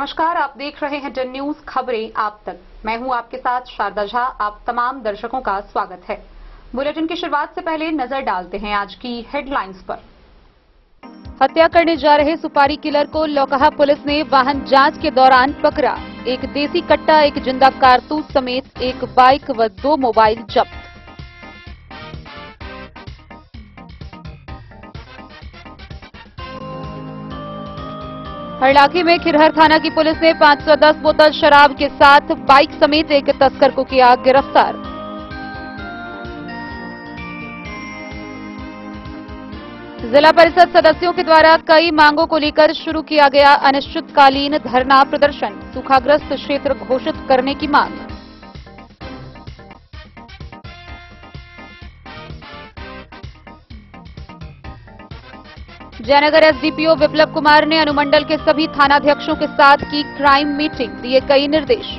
नमस्कार, आप देख रहे हैं डन न्यूज खबरें आप तक। मैं हूं आपके साथ शारदा झा। आप तमाम दर्शकों का स्वागत है। बुलेटिन की शुरुआत से पहले नजर डालते हैं आज की हेडलाइंस पर। हत्या करने जा रहे सुपारी किलर को लौकहा पुलिस ने वाहन जांच के दौरान पकड़ा। एक देसी कट्टा, एक जिंदा कारतूस समेत एक बाइक व 2 मोबाइल जब्त। हरलाखी में खिरहर थाना की पुलिस ने 510 बोतल शराब के साथ बाइक समेत एक तस्कर को किया गिरफ्तार। जिला परिषद सदस्यों के द्वारा कई मांगों को लेकर शुरू किया गया अनिश्चितकालीन धरना प्रदर्शन। सूखाग्रस्त क्षेत्र घोषित करने की मांग। जयनगर एसडीपीओ विप्लव कुमार ने अनुमंडल के सभी थानाध्यक्षों के साथ की क्राइम मीटिंग, दिए कई निर्देश।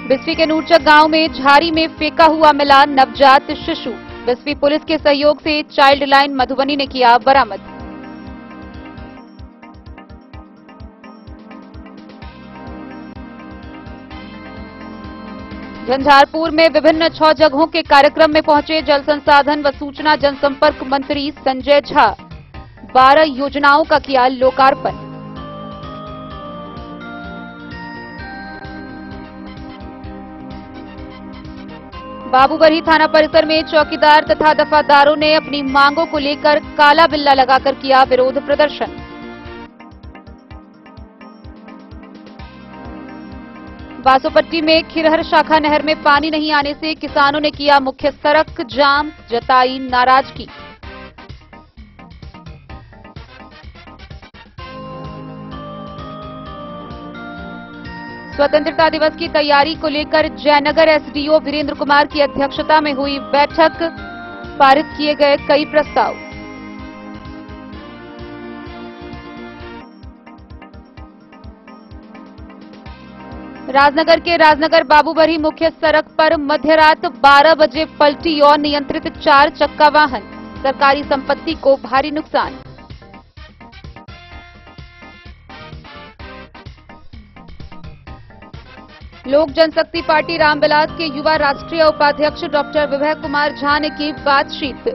बिस्फी के नूरचक गांव में झाड़ी में फेंका हुआ मिला नवजात शिशु। बिस्फी पुलिस के सहयोग से चाइल्ड लाइन मधुबनी ने किया बरामद। झंझारपुर में विभिन्न 6 जगहों के कार्यक्रम में पहुंचे जल संसाधन व सूचना जनसंपर्क मंत्री संजय झा। 12 योजनाओं का किया लोकार्पण। बाबूबरही थाना परिसर में चौकीदार तथा दफादारों ने अपनी मांगों को लेकर काला बिल्ला लगाकर किया विरोध प्रदर्शन। बासोपट्टी में खिरहर शाखा नहर में पानी नहीं आने से किसानों ने किया मुख्य सड़क जाम, जताई नाराजगी। स्वतंत्रता दिवस की तैयारी को लेकर जयनगर एसडीओ वीरेंद्र कुमार की अध्यक्षता में हुई बैठक, पारित किए गए कई प्रस्ताव। राजनगर के राजनगर बाबूबरही मुख्य सड़क पर मध्य रात 12 बजे पलटी और नियंत्रित 4 चक्का वाहन। सरकारी संपत्ति को भारी नुकसान। लोक जनशक्ति पार्टी रामविलास के युवा राष्ट्रीय उपाध्यक्ष डॉक्टर विभय कुमार झा ने की बातचीत।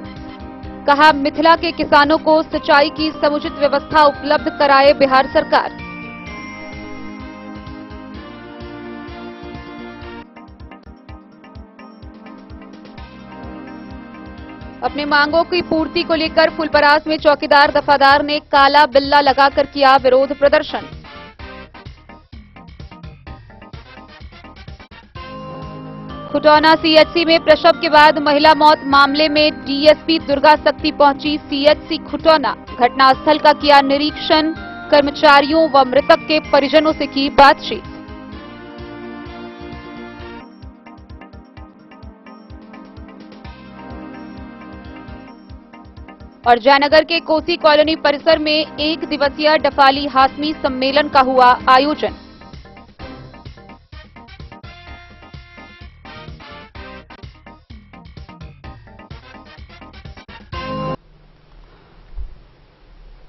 कहा, मिथिला के किसानों को सिंचाई की समुचित व्यवस्था उपलब्ध कराए बिहार सरकार। अपने मांगों की पूर्ति को लेकर फुलपरास में चौकीदार दफादार ने काला बिल्ला लगाकर किया विरोध प्रदर्शन। खुटौना सीएचसी में प्रसव के बाद महिला मौत मामले में डीएसपी दुर्गा शक्ति पहुंची सीएचसी खुटौना। घटनास्थल का किया निरीक्षण, कर्मचारियों व मृतक के परिजनों से की बातचीत। और जयनगर के कोसी कॉलोनी परिसर में 1 दिवसीय डफाली हाशमी सम्मेलन का हुआ आयोजन।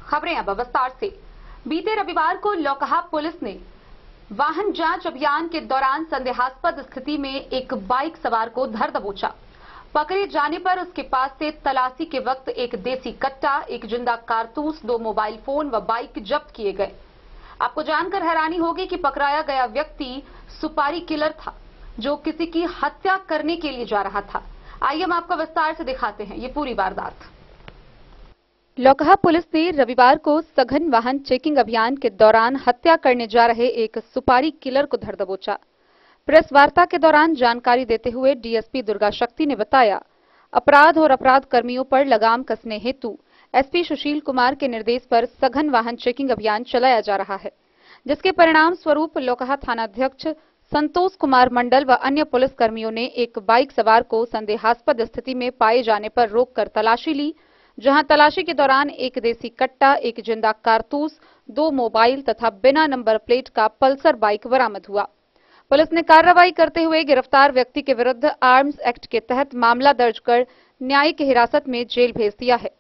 खबरें अब विस्तार से। बीते रविवार को लौकहा पुलिस ने वाहन जांच अभियान के दौरान संदेहास्पद स्थिति में एक बाइक सवार को धर दबोचा। पकड़े जाने पर उसके पास से तलाशी के वक्त एक देसी कट्टा, एक जिंदा कारतूस, 2 मोबाइल फोन व बाइक जब्त किए गए। आपको जानकर हैरानी होगी कि पकड़ाया गया व्यक्ति सुपारी किलर था, जो किसी की हत्या करने के लिए जा रहा था। आइए हम आपको विस्तार से दिखाते हैं ये पूरी वारदात। लौकहा पुलिस ने रविवार को सघन वाहन चेकिंग अभियान के दौरान हत्या करने जा रहे एक सुपारी किलर को धर दबोचा। प्रेस वार्ता के दौरान जानकारी देते हुए डीएसपी दुर्गा शक्ति ने बताया, अपराध और अपराध कर्मियों पर लगाम कसने हेतु एसपी सुशील कुमार के निर्देश पर सघन वाहन चेकिंग अभियान चलाया जा रहा है, जिसके परिणाम स्वरूप लौकहा थानाध्यक्ष संतोष कुमार मंडल व अन्य पुलिस कर्मियों ने एक बाइक सवार को संदेहास्पद स्थिति में पाए जाने पर रोककर तलाशी ली, जहां तलाशी के दौरान एक देसी कट्टा, एक जिंदा कारतूस, 2 मोबाइल तथा बिना नंबर प्लेट का पल्सर बाइक बरामद हुआ। पुलिस ने कार्रवाई करते हुए गिरफ्तार व्यक्ति के विरुद्ध आर्म्स एक्ट के तहत मामला दर्ज कर न्यायिक हिरासत में जेल भेज दिया है।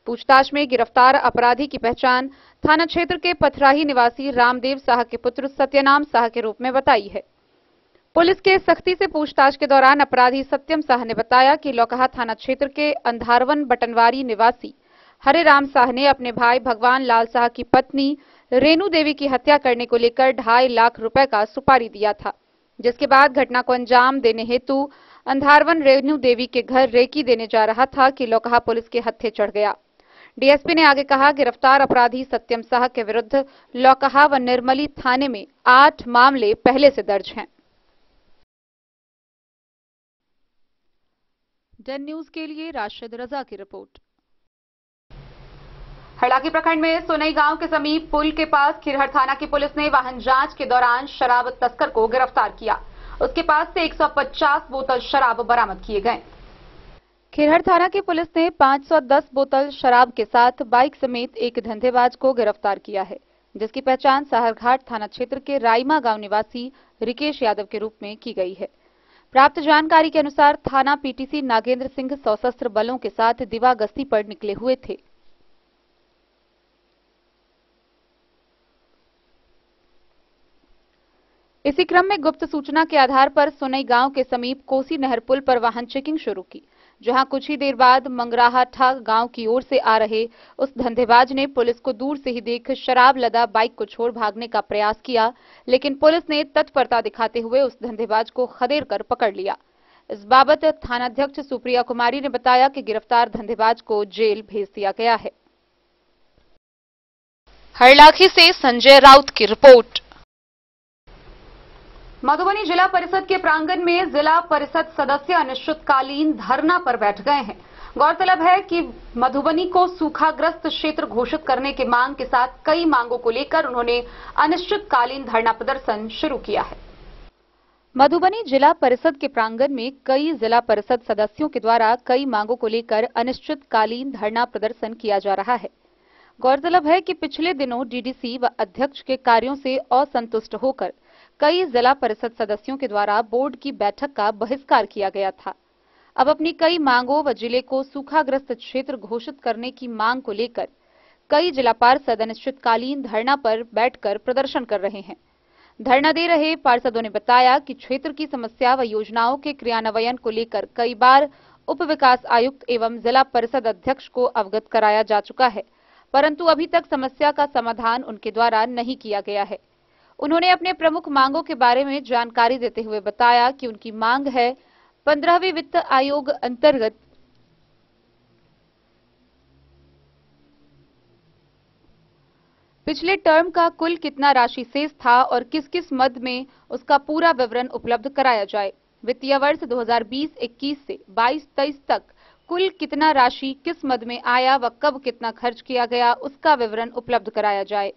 पूछताछ में गिरफ्तार अपराधी की पहचान थाना क्षेत्र के पथराही निवासी रामदेव साह के पुत्र सत्यनाम साह के रूप में बताई है। पुलिस के सख्ती से पूछताछ के दौरान अपराधी सत्यम साह ने बताया कि लौकहा थाना क्षेत्र के अंधारवन बटनवारी निवासी हरे राम साह ने अपने भाई भगवान लाल साह की पत्नी रेणु देवी की हत्या करने को लेकर 2.5 लाख रुपए का सुपारी दिया था, जिसके बाद घटना को अंजाम देने हेतु अंधारवन रेणु देवी के घर रेकी देने जा रहा था कि लौकहा पुलिस के हत्थे चढ़ गया। डीएसपी ने आगे कहा, गिरफ्तार अपराधी सत्यम साह के विरुद्ध लौकहा व निर्मली थाने में 8 मामले पहले से दर्ज हैं। डन न्यूज के लिए राशिद रजा की रिपोर्ट। हरलाखी प्रखंड में सोनई गांव के समीप पुल के पास खिरहर थाना की पुलिस ने वाहन जांच के दौरान शराब तस्कर को गिरफ्तार किया। उसके पास से 150 बोतल शराब बरामद किए गए। खिरहर थाना की पुलिस ने 510 बोतल शराब के साथ बाइक समेत एक धंधेबाज को गिरफ्तार किया है, जिसकी पहचान साहरघाट थाना क्षेत्र के राइमा गांव निवासी रिकेश यादव के रूप में की गई है। प्राप्त जानकारी के अनुसार थाना पीटीसी नागेंद्र सिंह सशस्त्र बलों के साथ दिवा गश्ती पर निकले हुए थे। इसी क्रम में गुप्त सूचना के आधार पर सोनई गांव के समीप कोसी नहर पुल पर वाहन चेकिंग शुरू की, जहां कुछ ही देर बाद मंगराहाठा गांव की ओर से आ रहे उस धंधेबाज ने पुलिस को दूर से ही देख शराब लदा बाइक को छोड़ भागने का प्रयास किया, लेकिन पुलिस ने तत्परता दिखाते हुए उस धंधेबाज को खदेड़ कर पकड़ लिया। इस बाबत थानाध्यक्ष सुप्रिया कुमारी ने बताया कि गिरफ्तार धंधेबाज को जेल भेज दिया गया है। हरलाखी से संजय राउत की रिपोर्ट। मधुबनी जिला परिषद के प्रांगण में जिला परिषद सदस्य अनिश्चितकालीन धरना पर बैठ गए हैं। गौरतलब है कि मधुबनी को सूखाग्रस्त क्षेत्र घोषित करने की मांग के साथ कई मांगों को लेकर उन्होंने अनिश्चितकालीन धरना प्रदर्शन शुरू किया है। मधुबनी जिला परिषद के प्रांगण में कई जिला परिषद सदस्यों के द्वारा कई मांगों को लेकर अनिश्चितकालीन धरना प्रदर्शन किया जा रहा है। गौरतलब है कि पिछले दिनों डीडीसी व अध्यक्ष के कार्यों से असंतुष्ट होकर कई जिला परिषद सदस्यों के द्वारा बोर्ड की बैठक का बहिष्कार किया गया था। अब अपनी कई मांगों व जिले को सूखाग्रस्त क्षेत्र घोषित करने की मांग को लेकर कई जिला पार्षद अनिश्चितकालीन धरना पर बैठकर प्रदर्शन कर रहे हैं। धरना दे रहे पार्षदों ने बताया कि क्षेत्र की समस्या व योजनाओं के क्रियान्वयन को लेकर कई बार उप विकास आयुक्त एवं जिला परिषद अध्यक्ष को अवगत कराया जा चुका है, परंतु अभी तक समस्या का समाधान उनके द्वारा नहीं किया गया है। उन्होंने अपने प्रमुख मांगों के बारे में जानकारी देते हुए बताया कि उनकी मांग है 15वें वित्त आयोग अंतर्गत पिछले टर्म का कुल कितना राशि शेष था और किस किस मद में उसका पूरा विवरण उपलब्ध कराया जाए। वित्तीय वर्ष 2020-21 से 22-23 तक कुल कितना राशि किस मद में आया व कब कितना खर्च किया गया उसका विवरण उपलब्ध कराया जाए।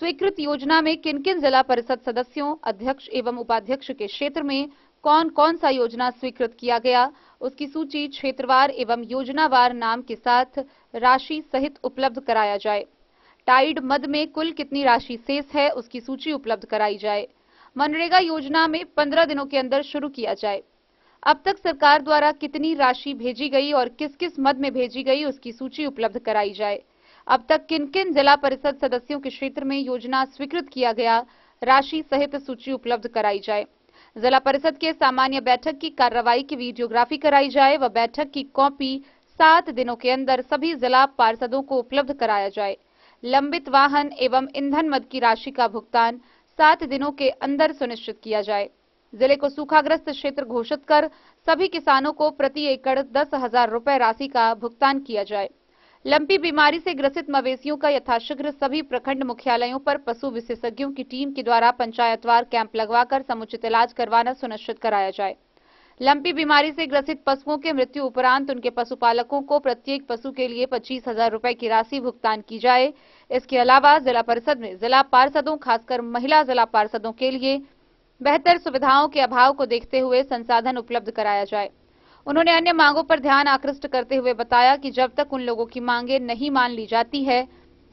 स्वीकृत योजना में किन किन जिला परिषद सदस्यों, अध्यक्ष एवं उपाध्यक्ष के क्षेत्र में कौन कौन सा योजना स्वीकृत किया गया, उसकी सूची क्षेत्रवार एवं योजनावार नाम के साथ राशि सहित उपलब्ध कराया जाए। टाइड मद में कुल कितनी राशि शेष है उसकी सूची उपलब्ध कराई जाए। मनरेगा योजना में 15 दिनों के अंदर शुरू किया जाए। अब तक सरकार द्वारा कितनी राशि भेजी गई और किस किस मद में भेजी गई उसकी सूची उपलब्ध कराई जाए। अब तक किन किन जिला परिषद सदस्यों के क्षेत्र में योजना स्वीकृत किया गया, राशि सहित सूची उपलब्ध कराई जाए। जिला परिषद के सामान्य बैठक की कार्रवाई की वीडियोग्राफी कराई जाए व बैठक की कॉपी 7 दिनों के अंदर सभी जिला पार्षदों को उपलब्ध कराया जाए। लंबित वाहन एवं ईंधन मद की राशि का भुगतान 7 दिनों के अंदर सुनिश्चित किया जाए। जिले को सूखाग्रस्त क्षेत्र घोषित कर सभी किसानों को प्रति एकड़ 10,000 रुपए राशि का भुगतान किया जाए। लंपी बीमारी से ग्रसित मवेशियों का यथाशीघ्र सभी प्रखंड मुख्यालयों पर पशु विशेषज्ञों की टीम के द्वारा पंचायतवार कैंप लगवाकर समुचित इलाज करवाना सुनिश्चित कराया जाए। लंपी बीमारी से ग्रसित पशुओं के मृत्यु उपरांत उनके पशुपालकों को प्रत्येक पशु के लिए 25,000 रुपए की राशि भुगतान की जाए। इसके अलावा जिला परिषद में जिला पार्षदों, खासकर महिला जिला पार्षदों के लिए बेहतर सुविधाओं के अभाव को देखते हुए संसाधन उपलब्ध कराया जाए। उन्होंने अन्य मांगों पर ध्यान आकृष्ट करते हुए बताया कि जब तक उन लोगों की मांगे नहीं मान ली जाती है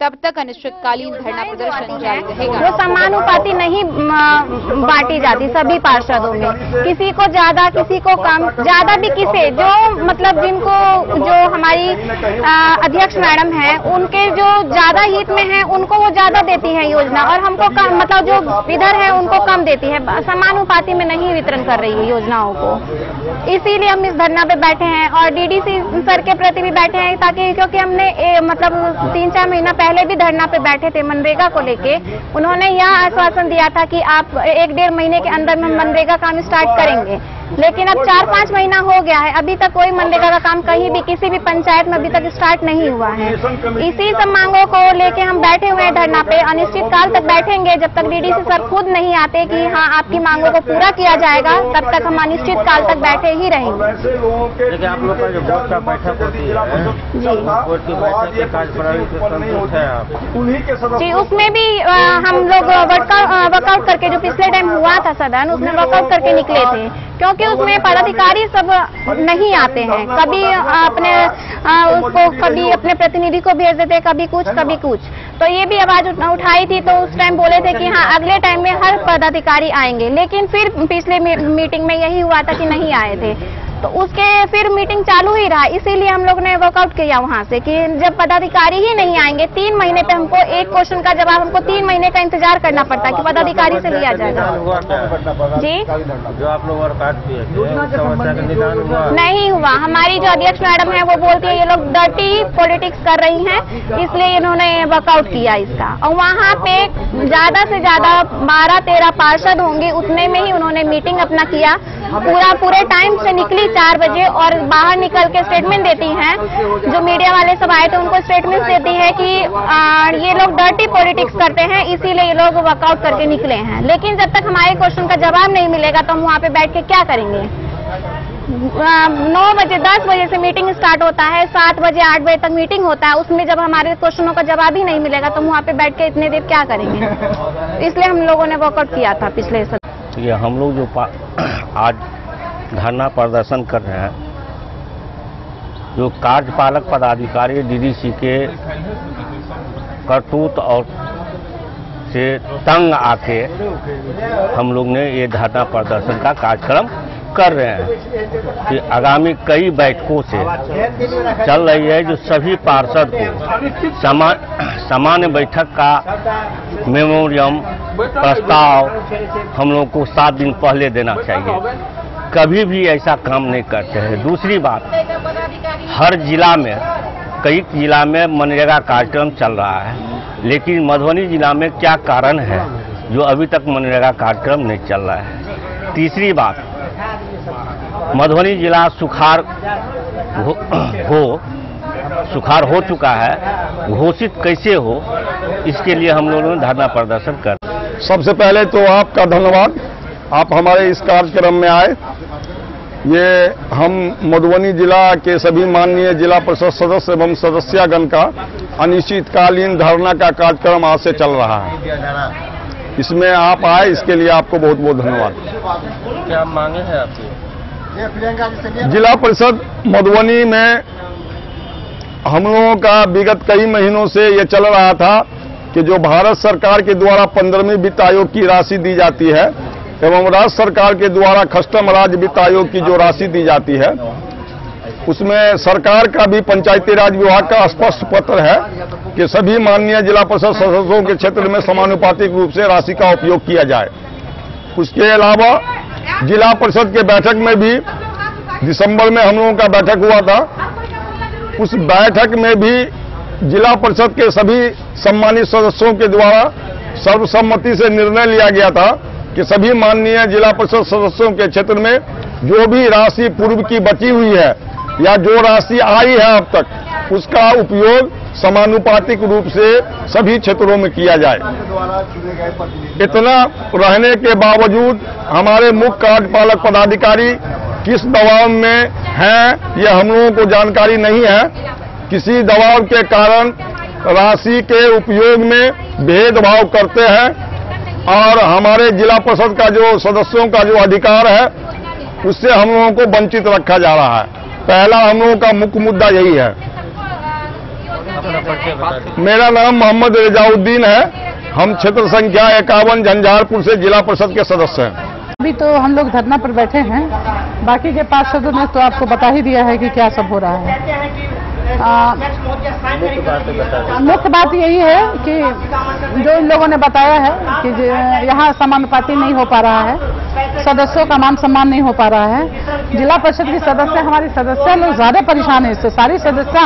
तब तक अनिश्चितकालीन धरना प्रदर्शन जारी रहेगा। वो समानुपाती नहीं बांटी जाती सभी पार्षदों में, किसी को ज्यादा किसी को कम, ज्यादा भी किसे जो मतलब जिनको जो हमारी अध्यक्ष मैडम है उनके जो ज्यादा हित में है उनको वो ज्यादा देती है योजना, और हमको कम मतलब जो इधर है उनको कम देती है। समानुपाती में नहीं वितरण कर रही है योजनाओं को, इसीलिए हम इस धरना पे बैठे हैं और डीडीसी सर के प्रति भी बैठे हैं, ताकि क्योंकि हमने मतलब 3-4 महीना पहले भी धरना पे बैठे थे मनरेगा को लेके। उन्होंने यह आश्वासन दिया था कि आप 1-1.5 महीने के अंदर में मनरेगा काम स्टार्ट करेंगे, लेकिन अब 4-5 महीना हो गया है, अभी तक कोई मनरेगा का काम कहीं भी किसी भी पंचायत में अभी तक स्टार्ट नहीं हुआ है। इसी सब मांगों को लेके हम बैठे हुए हैं धरना पे, अनिश्चित काल तक बैठेंगे जब तक डीडीसी सर खुद नहीं आते कि हाँ आपकी मांगों को पूरा किया जाएगा, तब तक हम अनिश्चित काल तक बैठे ही रहेंगे। देखिए, आप लोग का जो बोर्ड का बैठक होती है, बोर्ड की बैठक के कार्यप्रणाली से संतुष्ट है आप? जी, उसमें भी हम लोग वर्कआउट करके, जो पिछले टाइम हुआ था सदन, उसमें वर्कआउट करके निकले थे, क्योंकि उसमें पदाधिकारी सब नहीं आते हैं। कभी अपने उसको कभी अपने प्रतिनिधि को भेज देते, कभी कुछ कभी कुछ। तो ये भी आवाज उठाई थी, तो उस टाइम बोले थे कि हाँ अगले टाइम में हर पदाधिकारी आएंगे, लेकिन फिर पिछले मीटिंग में यही हुआ था कि नहीं आए थे, तो उसके फिर मीटिंग चालू ही रहा। इसीलिए हम लोग ने वर्कआउट किया वहाँ से कि जब पदाधिकारी ही नहीं आएंगे, 3 महीने पे हमको एक क्वेश्चन का जवाब हमको 3 महीने का इंतजार करना पड़ता है कि पदाधिकारी से लिया जाएगा। जी, जो आप लोग वर्कआउट किए समस्या का निदान हुआ नहीं हुआ। हमारी जो अध्यक्ष मैडम है वो बोलती है ये लोग डर्टी पॉलिटिक्स कर रही हैं, इसलिए इन्होंने वर्कआउट किया इसका। और वहाँ पे ज्यादा से ज्यादा 12-13 पार्षद होंगे, उतने में ही उन्होंने मीटिंग अपना किया। पूरे टाइम से निकली 4 बजे और बाहर निकल के स्टेटमेंट देती हैं। जो मीडिया वाले सब आए थे उनको स्टेटमेंट देती है कि ये लोग डर्टी पॉलिटिक्स करते हैं, इसीलिए ये लोग वर्कआउट करके निकले हैं। लेकिन जब तक हमारे क्वेश्चन का जवाब नहीं मिलेगा तो हम वहाँ पे बैठ के क्या करेंगे? 9 बजे 10 बजे से मीटिंग स्टार्ट होता है, 7 बजे 8 बजे तक मीटिंग होता है। उसमें जब हमारे क्वेश्चनों का जवाब ही नहीं मिलेगा तो हम वहाँ पे बैठ के इतने देर क्या करेंगे? इसलिए हम लोगों ने वर्कआउट किया था पिछले ये हम लोग जो आज धरना प्रदर्शन कर रहे हैं, जो कार्यपालक पदाधिकारी डीडीसी के करतूत और से तंग आके हम लोग ने ये धरना प्रदर्शन का कार्यक्रम कर रहे हैं कि आगामी कई बैठकों से चल रही है, जो सभी पार्षद को सामान्य बैठक का मेमोरियम प्रस्ताव हम लोग को 7 दिन पहले देना चाहिए। कभी भी ऐसा काम नहीं करते हैं। दूसरी बात, हर जिला में कई जिला में मनरेगा कार्यक्रम चल रहा है, लेकिन मधुबनी जिला में क्या कारण है जो अभी तक मनरेगा कार्यक्रम नहीं चल रहा है? तीसरी बात, मधुबनी जिला सुखाड़ हो चुका है, घोषित कैसे हो, इसके लिए हम लोगों ने धरना प्रदर्शन कर। सबसे पहले तो आपका धन्यवाद, आप हमारे इस कार्यक्रम में आए। ये हम मधुबनी जिला के सभी माननीय जिला परिषद सदस्य एवं सदस्यगण का अनिश्चितकालीन धरना का कार्यक्रम आज से चल रहा है। इसमें आप आए, इसके लिए आपको बहुत बहुत धन्यवाद। क्या मांगे हैं आपकी? जिला परिषद मधुबनी में हम लोगों का विगत कई महीनों से ये चल रहा था कि जो भारत सरकार के द्वारा 15वीं वित्त आयोग की राशि दी जाती है एवं राज्य सरकार के द्वारा कस्टम राज्य वित्त आयोग की जो राशि दी जाती है, उसमें सरकार का भी पंचायती राज विभाग का स्पष्ट पत्र है कि सभी माननीय जिला परिषद सदस्यों के क्षेत्र में समानुपातिक रूप से राशि का उपयोग किया जाए। उसके अलावा जिला परिषद के बैठक में भी दिसंबर में हम लोगों का बैठक हुआ था। उस बैठक में भी जिला परिषद के सभी सम्मानित सदस्यों के द्वारा सर्वसम्मति से निर्णय लिया गया था कि सभी माननीय जिला परिषद सदस्यों के क्षेत्र में जो भी राशि पूर्व की बची हुई है या जो राशि आई है अब तक, उसका उपयोग समानुपातिक रूप से सभी क्षेत्रों में किया जाए। इतना रहने के बावजूद हमारे मुख्य कार्यपालक पदाधिकारी किस दबाव में हैं ये हम लोगों को जानकारी नहीं है। किसी दबाव के कारण राशि के उपयोग में भेदभाव करते हैं और हमारे जिला परिषद का जो सदस्यों का जो अधिकार है उससे हम लोगों को वंचित रखा जा रहा है। पहला हम लोगों का मुख्य मुद्दा यही है। मेरा नाम मोहम्मद रजाउद्दीन है। हम क्षेत्र संख्या 51 झंझारपुर से जिला परिषद के सदस्य हैं। अभी तो हम लोग धरना पर बैठे हैं, बाकी के पार्षदों ने तो आपको बता ही दिया है कि क्या सब हो रहा है। मुख्य बात यही है कि जो इन लोगों ने बताया है कि यहाँ समानुपाती नहीं हो पा रहा है, सदस्यों का मान सम्मान नहीं हो पा रहा है। जिला परिषद की सदस्य, हमारी सदस्य लोग ज्यादा परेशान है इससे। सारी सदस्य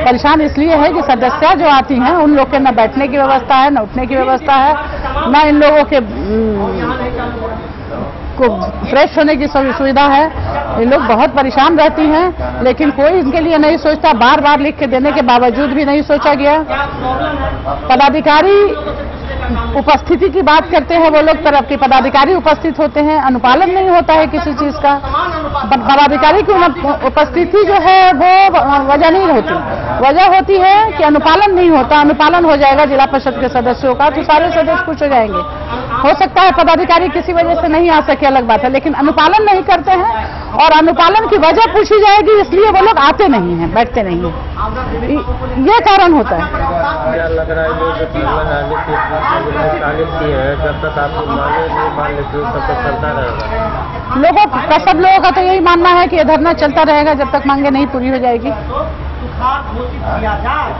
परेशान इसलिए है कि सदस्य जो आती हैं उन लोग के न बैठने की व्यवस्था है, न उठने की व्यवस्था है, न इन लोगों के को फ्रेश होने की सुविधा है। ये लोग बहुत परेशान रहती हैं, लेकिन कोई इनके लिए नहीं सोचता। बार बार लिख के देने के बावजूद भी नहीं सोचा गया। पदाधिकारी उपस्थिति की बात करते हैं वो लोग, तरफ के पदाधिकारी उपस्थित होते हैं, अनुपालन नहीं होता है किसी चीज का। पदाधिकारी की उपस्थिति जो है वो वजह नहीं होती, वजह होती है कि अनुपालन नहीं होता। अनुपालन हो जाएगा जिला परिषद के सदस्यों का तो सारे सदस्य खुश हो जाएंगे। हो सकता है पदाधिकारी किसी वजह से नहीं आ सके, अलग बात है, लेकिन अनुपालन नहीं करते हैं और अनुपालन की वजह पूछी जाएगी, इसलिए वो लोग आते नहीं हैं, बैठते नहीं हैं। ये कारण होता है। क्या लग रहा है जब तक आप मान लेते तब तक चलता रहेगा? लोगों का, सब लोगों का तो यही मानना है कि ये धरना चलता रहेगा जब तक मांगे नहीं पूरी हो जाएगी।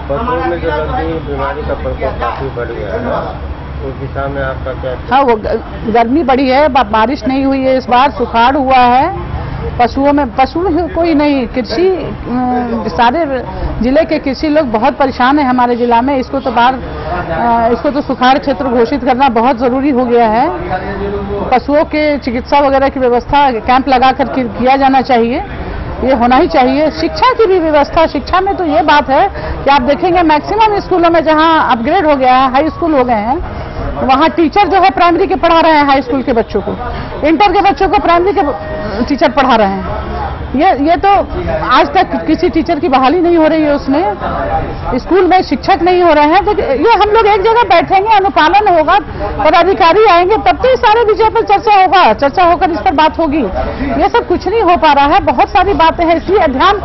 पशुओं में जो लगी बीमारी का प्रकोप काफी बढ़ गया है, उस दिशा में आपका क्या? हाँ, वो गर्मी बढ़ी है, बारिश नहीं हुई है, इस बार सुखाड़ हुआ है। पशुओं में कोई नहीं, कृषि सारे जिले के कृषि लोग बहुत परेशान है हमारे जिला में। इसको तो सुखाड़ क्षेत्र घोषित करना बहुत जरूरी हो गया है। पशुओं के चिकित्सा वगैरह की व्यवस्था कैंप लगाकर किया जाना चाहिए, ये होना ही चाहिए। शिक्षा की भी व्यवस्था, शिक्षा में तो ये बात है कि आप देखेंगे मैक्सिमम स्कूलों में जहाँ अपग्रेड हो गया है, हाई स्कूल हो गए हैं, वहाँ टीचर जो है प्राइमरी के पढ़ा रहे हैं हाई स्कूल के बच्चों को, इंटर के बच्चों को प्राइमरी के टीचर पढ़ा रहे हैं। ये तो आज तक किसी टीचर की बहाली नहीं हो रही है उसमें, स्कूल में शिक्षक नहीं हो रहे हैं। तो ये हम लोग एक जगह बैठेंगे, अनुपालन होगा, पदाधिकारी आएंगे, तब तो सारे विषय पर चर्चा होगा, चर्चा होकर इस पर बात होगी। ये सब कुछ नहीं हो पा रहा है, बहुत सारी बातें हैं, इसलिए ध्यान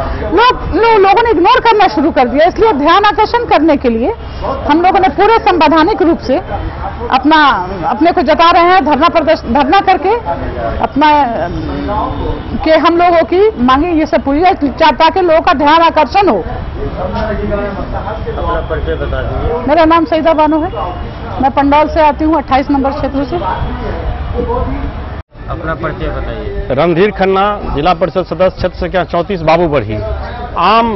लोगों ने इग्नोर करना शुरू कर दिया। इसलिए ध्यान आकर्षण करने के लिए हम लोगों ने पूरे संवैधानिक रूप से अपने को जता रहे हैं, धरना करके अपना के हम लोगों की मांगे ये सब पूरी है, ताकि लोगों का ध्यान आकर्षण हो। अपना परिचय बता दीजिए। मेरा नाम सईदा बानो है, मैं पंडौल से आती हूँ, 28 नंबर क्षेत्र से। अपना परिचय बताइए। रणधीर खन्ना, जिला परिषद सदस्य, क्षेत्र संख्या 34, बाबू बढ़ी। आम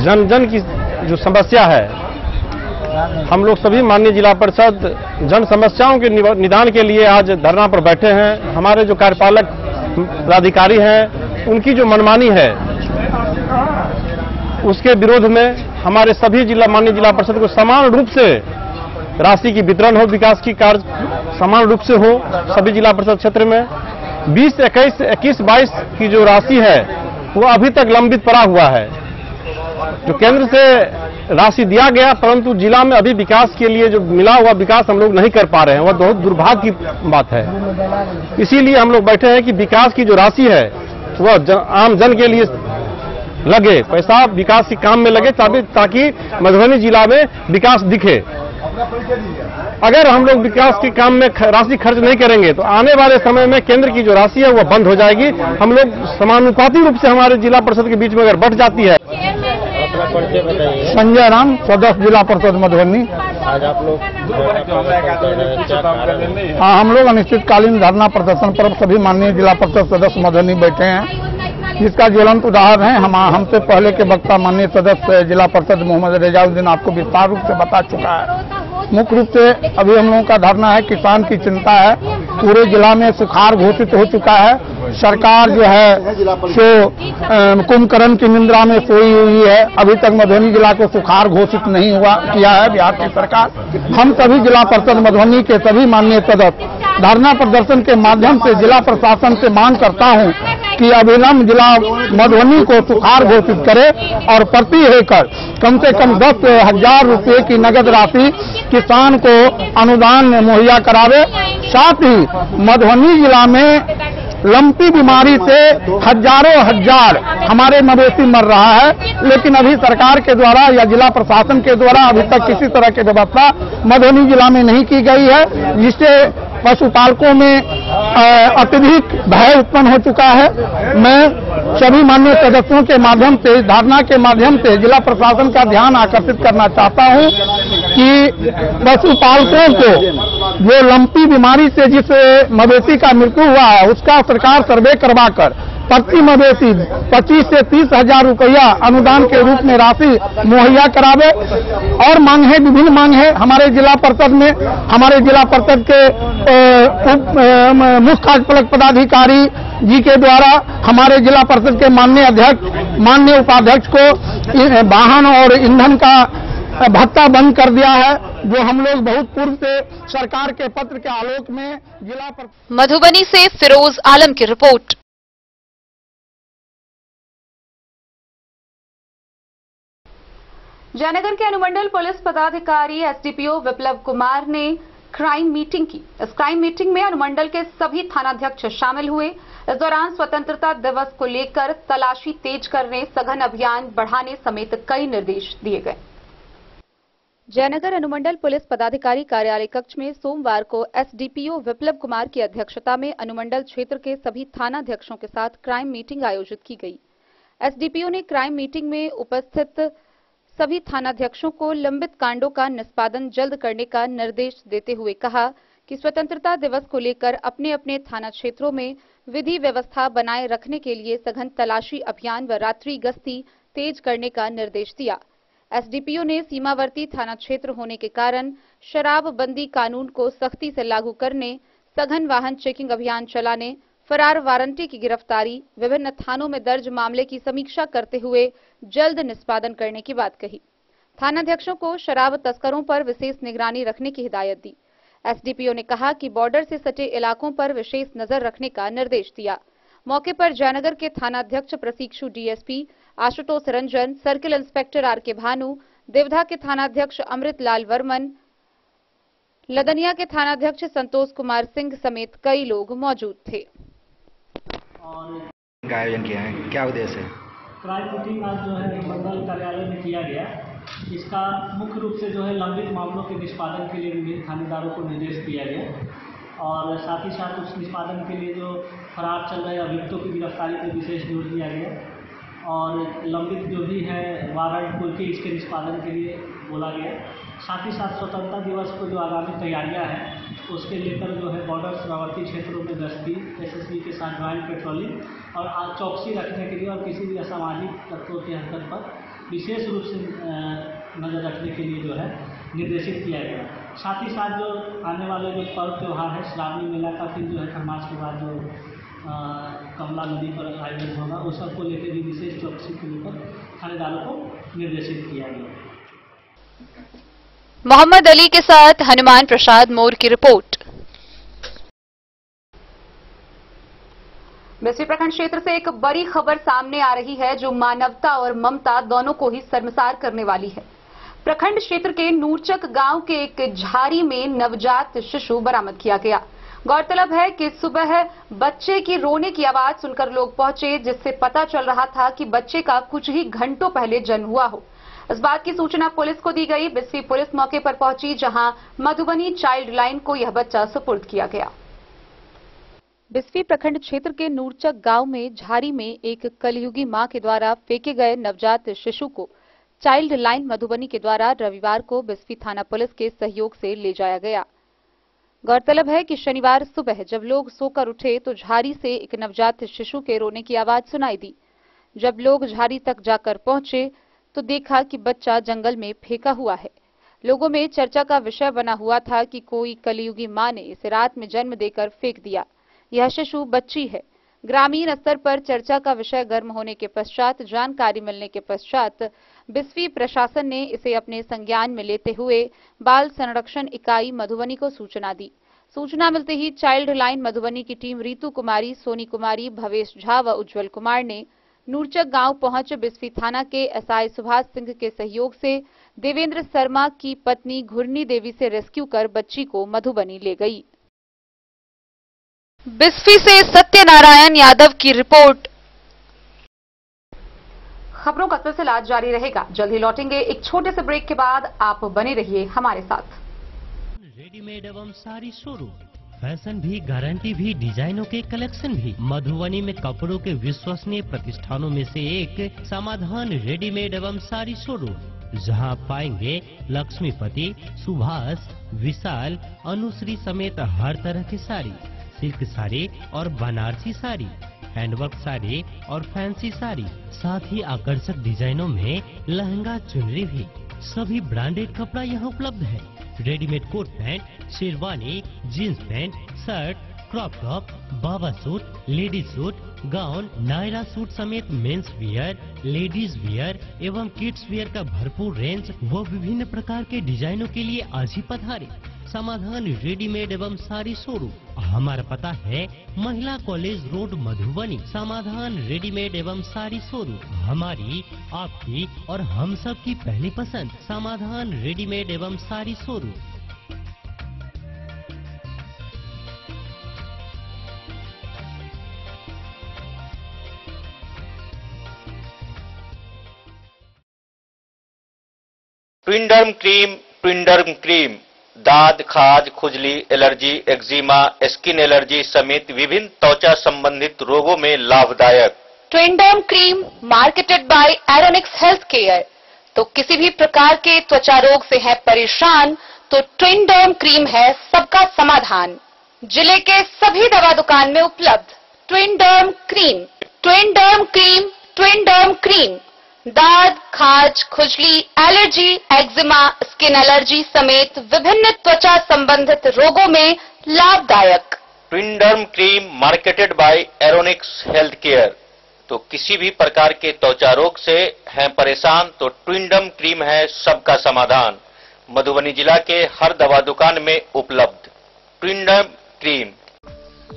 जन की जो समस्या है, हम लोग सभी माननीय जिला परिषद जन समस्याओं के निदान के लिए आज धरना पर बैठे हैं। हमारे जो कार्यपालक पदाधिकारी हैं उनकी जो मनमानी है उसके विरोध में हमारे सभी माननीय जिला परिषद को समान रूप से राशि की वितरण हो, विकास की कार्य समान रूप से हो सभी जिला परिषद क्षेत्र में। 20, 21, 22 की जो राशि है वो अभी तक लंबित पड़ा हुआ है। जो केंद्र से राशि दिया गया, परंतु जिला में अभी विकास के लिए जो मिला हुआ विकास हम लोग नहीं कर पा रहे हैं, वह बहुत दुर्भाग्य की बात है। इसीलिए हम लोग बैठे हैं कि विकास की जो राशि है वह आम जन के लिए लगे, पैसा विकास के काम में लगे, ताकि मधुबनी जिला में विकास दिखे। अगर हम लोग विकास के काम में राशि खर्च नहीं करेंगे तो आने वाले समय में केंद्र की जो राशि है वह बंद हो जाएगी। हम लोग समानुपाती रूप से हमारे जिला परिषद के बीच में अगर बढ़ जाती है। संजय राम, सदस्य जिला परिषद मधुबनी। आज आप लोग हाँ, हम लोग अनिश्चितकालीन धरना प्रदर्शन पर सभी माननीय जिला परिषद सदस्य मधुबनी बैठे हैं, जिसका ज्वलंत उदाहरण है हमसे पहले के वक्ता माननीय सदस्य जिला परिषद मोहम्मद रजाउद्दीन आपको विस्तार रूप से बता चुका है। मुख्य रूप से अभी हम लोगों का धरना है, किसान की चिंता है, पूरे जिला में सुखाड़ घोषित हो चुका है। सरकार जो है सो कुंभकर्ण की निंद्रा में सोई हुई है, अभी तक मधुबनी जिला को सुखाड़ घोषित नहीं किया है बिहार की सरकार। हम सभी जिला परिषद मधुबनी के सभी माननीय सदस्य धरना प्रदर्शन के माध्यम से जिला प्रशासन से मांग करता हूं कि अविलंब जिला मधुबनी को सुखाड़ घोषित करे और प्रति एकड़ कम से कम 10,000 रुपये की नगद राशि किसान को अनुदान मुहैया करावे। साथ ही मधुबनी जिला में लंपी बीमारी से हजारों हजार हमारे मवेशी मर रहा है, लेकिन अभी सरकार के द्वारा या जिला प्रशासन के द्वारा अभी तक किसी तरह की व्यवस्था मधुबनी जिला में नहीं की गई है, जिससे पशुपालकों में अत्यधिक भय उत्पन्न हो चुका है। मैं सभी माननीय सदस्यों के माध्यम से, धारणा के माध्यम से जिला प्रशासन का ध्यान आकर्षित करना चाहता हूं कि पशुपालकों को जो लंपी बीमारी से जिस मवेशी का मृत्यु हुआ है उसका सरकार सर्वे करवाकर प्रति मवेशी 25 से 30 हजार रुपया अनुदान के रूप में राशि मुहैया करावे। और मांग है, विभिन्न मांग है हमारे जिला परिषद में। हमारे जिला परिषद के मुख्य कार्यपालक पदाधिकारी जी के द्वारा हमारे जिला परिषद के माननीय अध्यक्ष, माननीय उपाध्यक्ष को वाहन और ईंधन का भत्ता बंद कर दिया है, जो हम लोग बहुत पूर्व से सरकार के पत्र के आलोक में जिला पर। मधुबनी से फिरोज आलम की रिपोर्ट। जयनगर के अनुमंडल पुलिस पदाधिकारी एसडीपीओ विप्लव कुमार ने क्राइम मीटिंग की। इस क्राइम मीटिंग में अनुमंडल के सभी थानाध्यक्ष शामिल हुए। इस दौरान स्वतंत्रता दिवस को लेकर तलाशी तेज करने, सघन अभियान बढ़ाने समेत कई निर्देश दिए गए। जयनगर अनुमंडल पुलिस पदाधिकारी कार्यालय कक्ष में सोमवार को एसडीपीओ विप्लव कुमार की अध्यक्षता में अनुमंडल क्षेत्र के सभी थानाध्यक्षों के साथ क्राइम मीटिंग आयोजित की गई। एसडीपीओ ने क्राइम मीटिंग में उपस्थित सभी थानाध्यक्षों को लंबित कांडों का निष्पादन जल्द करने का निर्देश देते हुए कहा कि स्वतंत्रता दिवस को लेकर अपने अपने थाना क्षेत्रों में विधि व्यवस्था बनाए रखने के लिए सघन तलाशी अभियान व रात्रि गश्ती तेज करने का निर्देश दिया। एसडीपीओ ने सीमावर्ती थाना क्षेत्र होने के कारण शराबबंदी कानून को सख्ती से लागू करने, सघन वाहन चेकिंग अभियान चलाने, फरार वारंटी की गिरफ्तारी, विभिन्न थानों में दर्ज मामले की समीक्षा करते हुए जल्द निष्पादन करने की बात कही। थानाध्यक्षों को शराब तस्करों पर विशेष निगरानी रखने की हिदायत दी। एसडीपीओ ने कहा कि बॉर्डर से सटे इलाकों पर विशेष नजर रखने का निर्देश दिया। मौके पर जयनगर के थानाध्यक्ष प्रशिक्षु DSP Ashutosh Ranjan, circle inspector R K. Bhanu, Devdha के थानाध्यक्ष अमृत लाल वर्मन, लदनिया के थानाध्यक्ष संतोष कुमार सिंह समेत कई लोग मौजूद थे। का आयोजन किया है, क्या उद्देश्य है? क्राइम मीटिंग आज जो है मंडल कार्यालय में किया गया। इसका मुख्य रूप से जो है लंबित मामलों के निष्पादन के लिए विभिन्न थानेदारों को निर्देश दिया गया और साथ ही साथ उस निष्पादन के लिए जो फरार चल रहे अभियुक्तों की गिरफ्तारी पर विशेष जोर दिया गया और लंबित जो भी है वारंट खोल के इसके निष्पादन के लिए बोला गया। साथ ही साथ स्वतंत्रता दिवस को जो आगामी तैयारियां हैं उसके लेकर जो है बॉर्डर सीमावर्ती क्षेत्रों में गश्ती, एसएसबी के साथ ज्वाइंट पेट्रोलिंग और चौकसी रखने के लिए और किसी भी असामाजिक तत्वों की हरकत पर विशेष रूप से नज़र रखने के लिए जो है निर्देशित किया गया। साथ ही साथ जो आने वाले जो पर्व त्यौहार है, श्रावणी मेला का फिर जो है खरमास के बाद जो कमला नदी पर आयोजन होगा, उस सबको लेकर भी विशेष चौकसी के लेकर थानेदारों को निर्देशित किया गया। मोहम्मद अली के साथ हनुमान प्रसाद मोर की रिपोर्ट। बिस्फी प्रखंड क्षेत्र से एक बड़ी खबर सामने आ रही है जो मानवता और ममता दोनों को ही शर्मसार करने वाली है। प्रखंड क्षेत्र के नूरचक गांव के एक झाड़ी में नवजात शिशु बरामद किया गया। गौरतलब है कि सुबह बच्चे की रोने की आवाज सुनकर लोग पहुंचे, जिससे पता चल रहा था कि बच्चे का कुछ ही घंटों पहले जन्म हुआ हो। इस बात की सूचना पुलिस को दी गई। बिस्फी पुलिस मौके पर पहुंची, जहां मधुबनी चाइल्ड लाइन को यह बच्चा सुपुर्द किया गया। बिस्फी प्रखंड क्षेत्र के नूरचक गांव में झाड़ी में एक कलयुगी मां के द्वारा फेंके गए नवजात शिशु को चाइल्ड लाइन मधुबनी के द्वारा रविवार को बिस्फी थाना पुलिस के सहयोग से ले जाया गया। गौरतलब है कि शनिवार सुबह जब लोग सोकर उठे तो झाड़ी से एक नवजात शिशु के रोने की आवाज सुनाई दी। जब लोग झाड़ी तक जाकर पहुंचे तो देखा कि बच्चा जंगल में फेंका हुआ है। लोगों में चर्चा का विषय बना हुआ था कि कोई कलयुगी मां ने इसे रात में जन्म देकर फेंक दिया। यह शिशु बच्ची है। ग्रामीण स्तर पर चर्चा का विषय गर्म होने के पश्चात जानकारी मिलने के पश्चात बिस्फी प्रशासन ने इसे अपने संज्ञान में लेते हुए बाल संरक्षण इकाई मधुबनी को सूचना दी। सूचना मिलते ही चाइल्ड लाइन मधुबनी की टीम रीतू कुमारी, सोनी कुमारी, भवेश झा व उज्जवल कुमार ने नूरचक गांव पहुंच बिस्फी थाना के एसआई सुभाष सिंह के सहयोग से देवेंद्र शर्मा की पत्नी घुरनी देवी से रेस्क्यू कर बच्ची को मधुबनी ले गई। बिस्फी से सत्यनारायण यादव की रिपोर्ट। खबरों का सिलसिला जारी रहेगा, जल्द ही लौटेंगे एक छोटे से ब्रेक के बाद। आप बने रहिए हमारे साथ। रेडीमेड एवं साड़ी शोरूम, फैशन भी, गारंटी भी, डिजाइनों के कलेक्शन भी। मधुबनी में कपड़ों के विश्वसनीय प्रतिष्ठानों में से एक समाधान रेडीमेड एवं साड़ी शोरूम, जहां आप पाएंगे लक्ष्मीपति, सुभाष, विशाल, अनुश्री समेत हर तरह की साड़ी, सिल्क साड़ी और बनारसी साड़ी, हैंडवर्क साड़ी और फैंसी साड़ी, साथ ही आकर्षक डिजाइनों में लहंगा, चुनरी भी। सभी ब्रांडेड कपड़ा यहाँ उपलब्ध है। रेडीमेड कोट पैंट, शेरवानी, jeans pant, shirt, crop top, बाबा suit, ladies suit, gown, Naira suit समेत मेंस वियर, लेडीज वियर एवं किड्स वियर का भरपूर रेंज व विभिन्न प्रकार के डिजाइनों के लिए आज ही पधारे। समाधान रेडीमेड एवं साड़ी शोरूम, हमारा पता है महिला कॉलेज रोड, मधुबनी। समाधान रेडीमेड एवं साड़ी शोरूम, हमारी, आपकी और हम सब की पहली पसंद। समाधान रेडीमेड एवं साड़ी शोरूम। ट्विंडर्म क्रीम, ट्विंडर्म क्रीम दाद, खाज, खुजली, एलर्जी, एक्जिमा, स्किन एलर्जी समेत विभिन्न त्वचा संबंधित रोगों में लाभदायक। Twinderm cream marketed by Aeronix health care. तो किसी भी प्रकार के त्वचा रोग से है परेशान तो ट्विंडर्म क्रीम है सबका समाधान। जिले के सभी दवा दुकान में उपलब्ध ट्विंडर्म क्रीम। ट्विंडर्म क्रीम, ट्विंडर्म क्रीम दाद, खाज, खुजली, एलर्जी, एक्जिमा, स्किन एलर्जी समेत विभिन्न त्वचा संबंधित रोगों में लाभदायक। Twinderm cream marketed by Aeronix health care. तो किसी भी प्रकार के त्वचा रोग से हैं परेशान तो ट्विंडर्म क्रीम है सबका समाधान। मधुबनी जिला के हर दवा दुकान में उपलब्ध ट्विंडर्म क्रीम।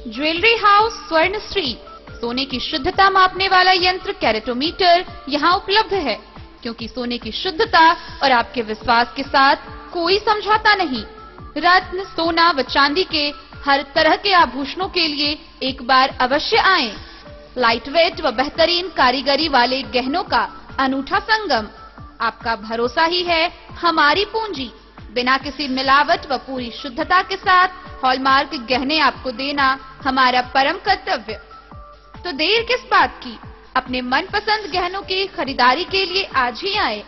ज्वेलरी हाउस स्वर्णश्री, सोने की शुद्धता मापने वाला यंत्र कैरेटोमीटर यहाँ उपलब्ध है, क्योंकि सोने की शुद्धता और आपके विश्वास के साथ कोई समझौता नहीं। रत्न, सोना व चांदी के हर तरह के आभूषणों के लिए एक बार अवश्य आएं। लाइट वेट व बेहतरीन कारीगरी वाले गहनों का अनूठा संगम। आपका भरोसा ही है हमारी पूंजी। बिना किसी मिलावट व पूरी शुद्धता के साथ हॉलमार्क गहने आपको देना हमारा परम कर्तव्य। तो देर किस बात की, अपने मनपसंद गहनों की खरीदारी के लिए आज ही आए।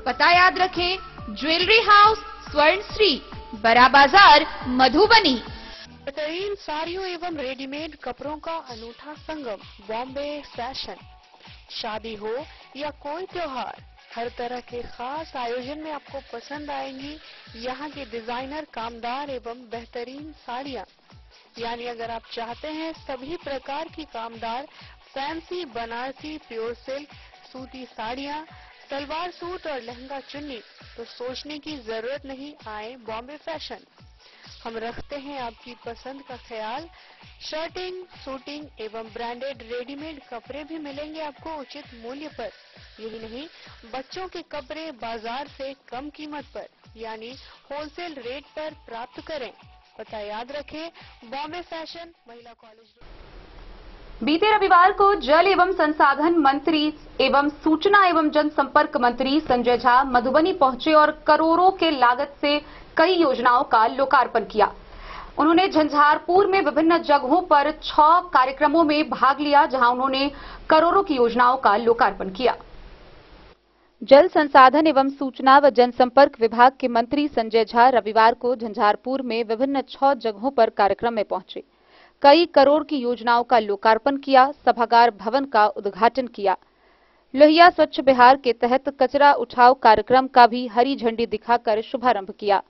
पता याद रखें, ज्वेलरी हाउस स्वर्णश्री, बड़ा बाजार, मधुबनी। बेहतरीन साड़ियों एवं रेडीमेड कपड़ों का अनूठा संगम, बॉम्बे फैशन। शादी हो या कोई त्योहार, हर तरह के खास आयोजन में आपको पसंद आएंगी यहाँ के डिजाइनर, कामदार एवं बेहतरीन साड़ियाँ। यानी अगर आप चाहते हैं सभी प्रकार की कामदार, फैंसी, बनारसी, प्योर सिल्क, सूती साड़ियाँ, सलवार सूट और लहंगा चुन्नी, तो सोचने की जरूरत नहीं, आए बॉम्बे फैशन। हम रखते हैं आपकी पसंद का ख्याल। शर्टिंग, सूटिंग एवं ब्रांडेड रेडीमेड कपड़े भी मिलेंगे आपको उचित मूल्य पर। यही नहीं, बच्चों के कपड़े बाजार से कम कीमत पर, यानी होलसेल रेट पर प्राप्त करें। पता याद रखें, बॉम्बे फैशन, महिला कॉलेज। बीते रविवार को जल एवं संसाधन मंत्री एवं सूचना एवं जनसंपर्क मंत्री संजय झा मधुबनी पहुंचे और करोड़ों के लागत से कई योजनाओं का लोकार्पण किया। उन्होंने झंझारपुर में विभिन्न जगहों पर 6 कार्यक्रमों में भाग लिया, जहां उन्होंने करोड़ों की योजनाओं का लोकार्पण किया। जल संसाधन एवं सूचना व जनसंपर्क विभाग के मंत्री संजय झा रविवार को झंझारपुर में विभिन्न 6 जगहों पर कार्यक्रम में पहुंचे। कई करोड़ की योजनाओं का लोकार्पण किया, सभागार भवन का उद्घाटन किया। लोहिया स्वच्छ बिहार के तहत कचरा उठाओ कार्यक्रम का भी हरी झंडी दिखाकर शुभारंभ किया।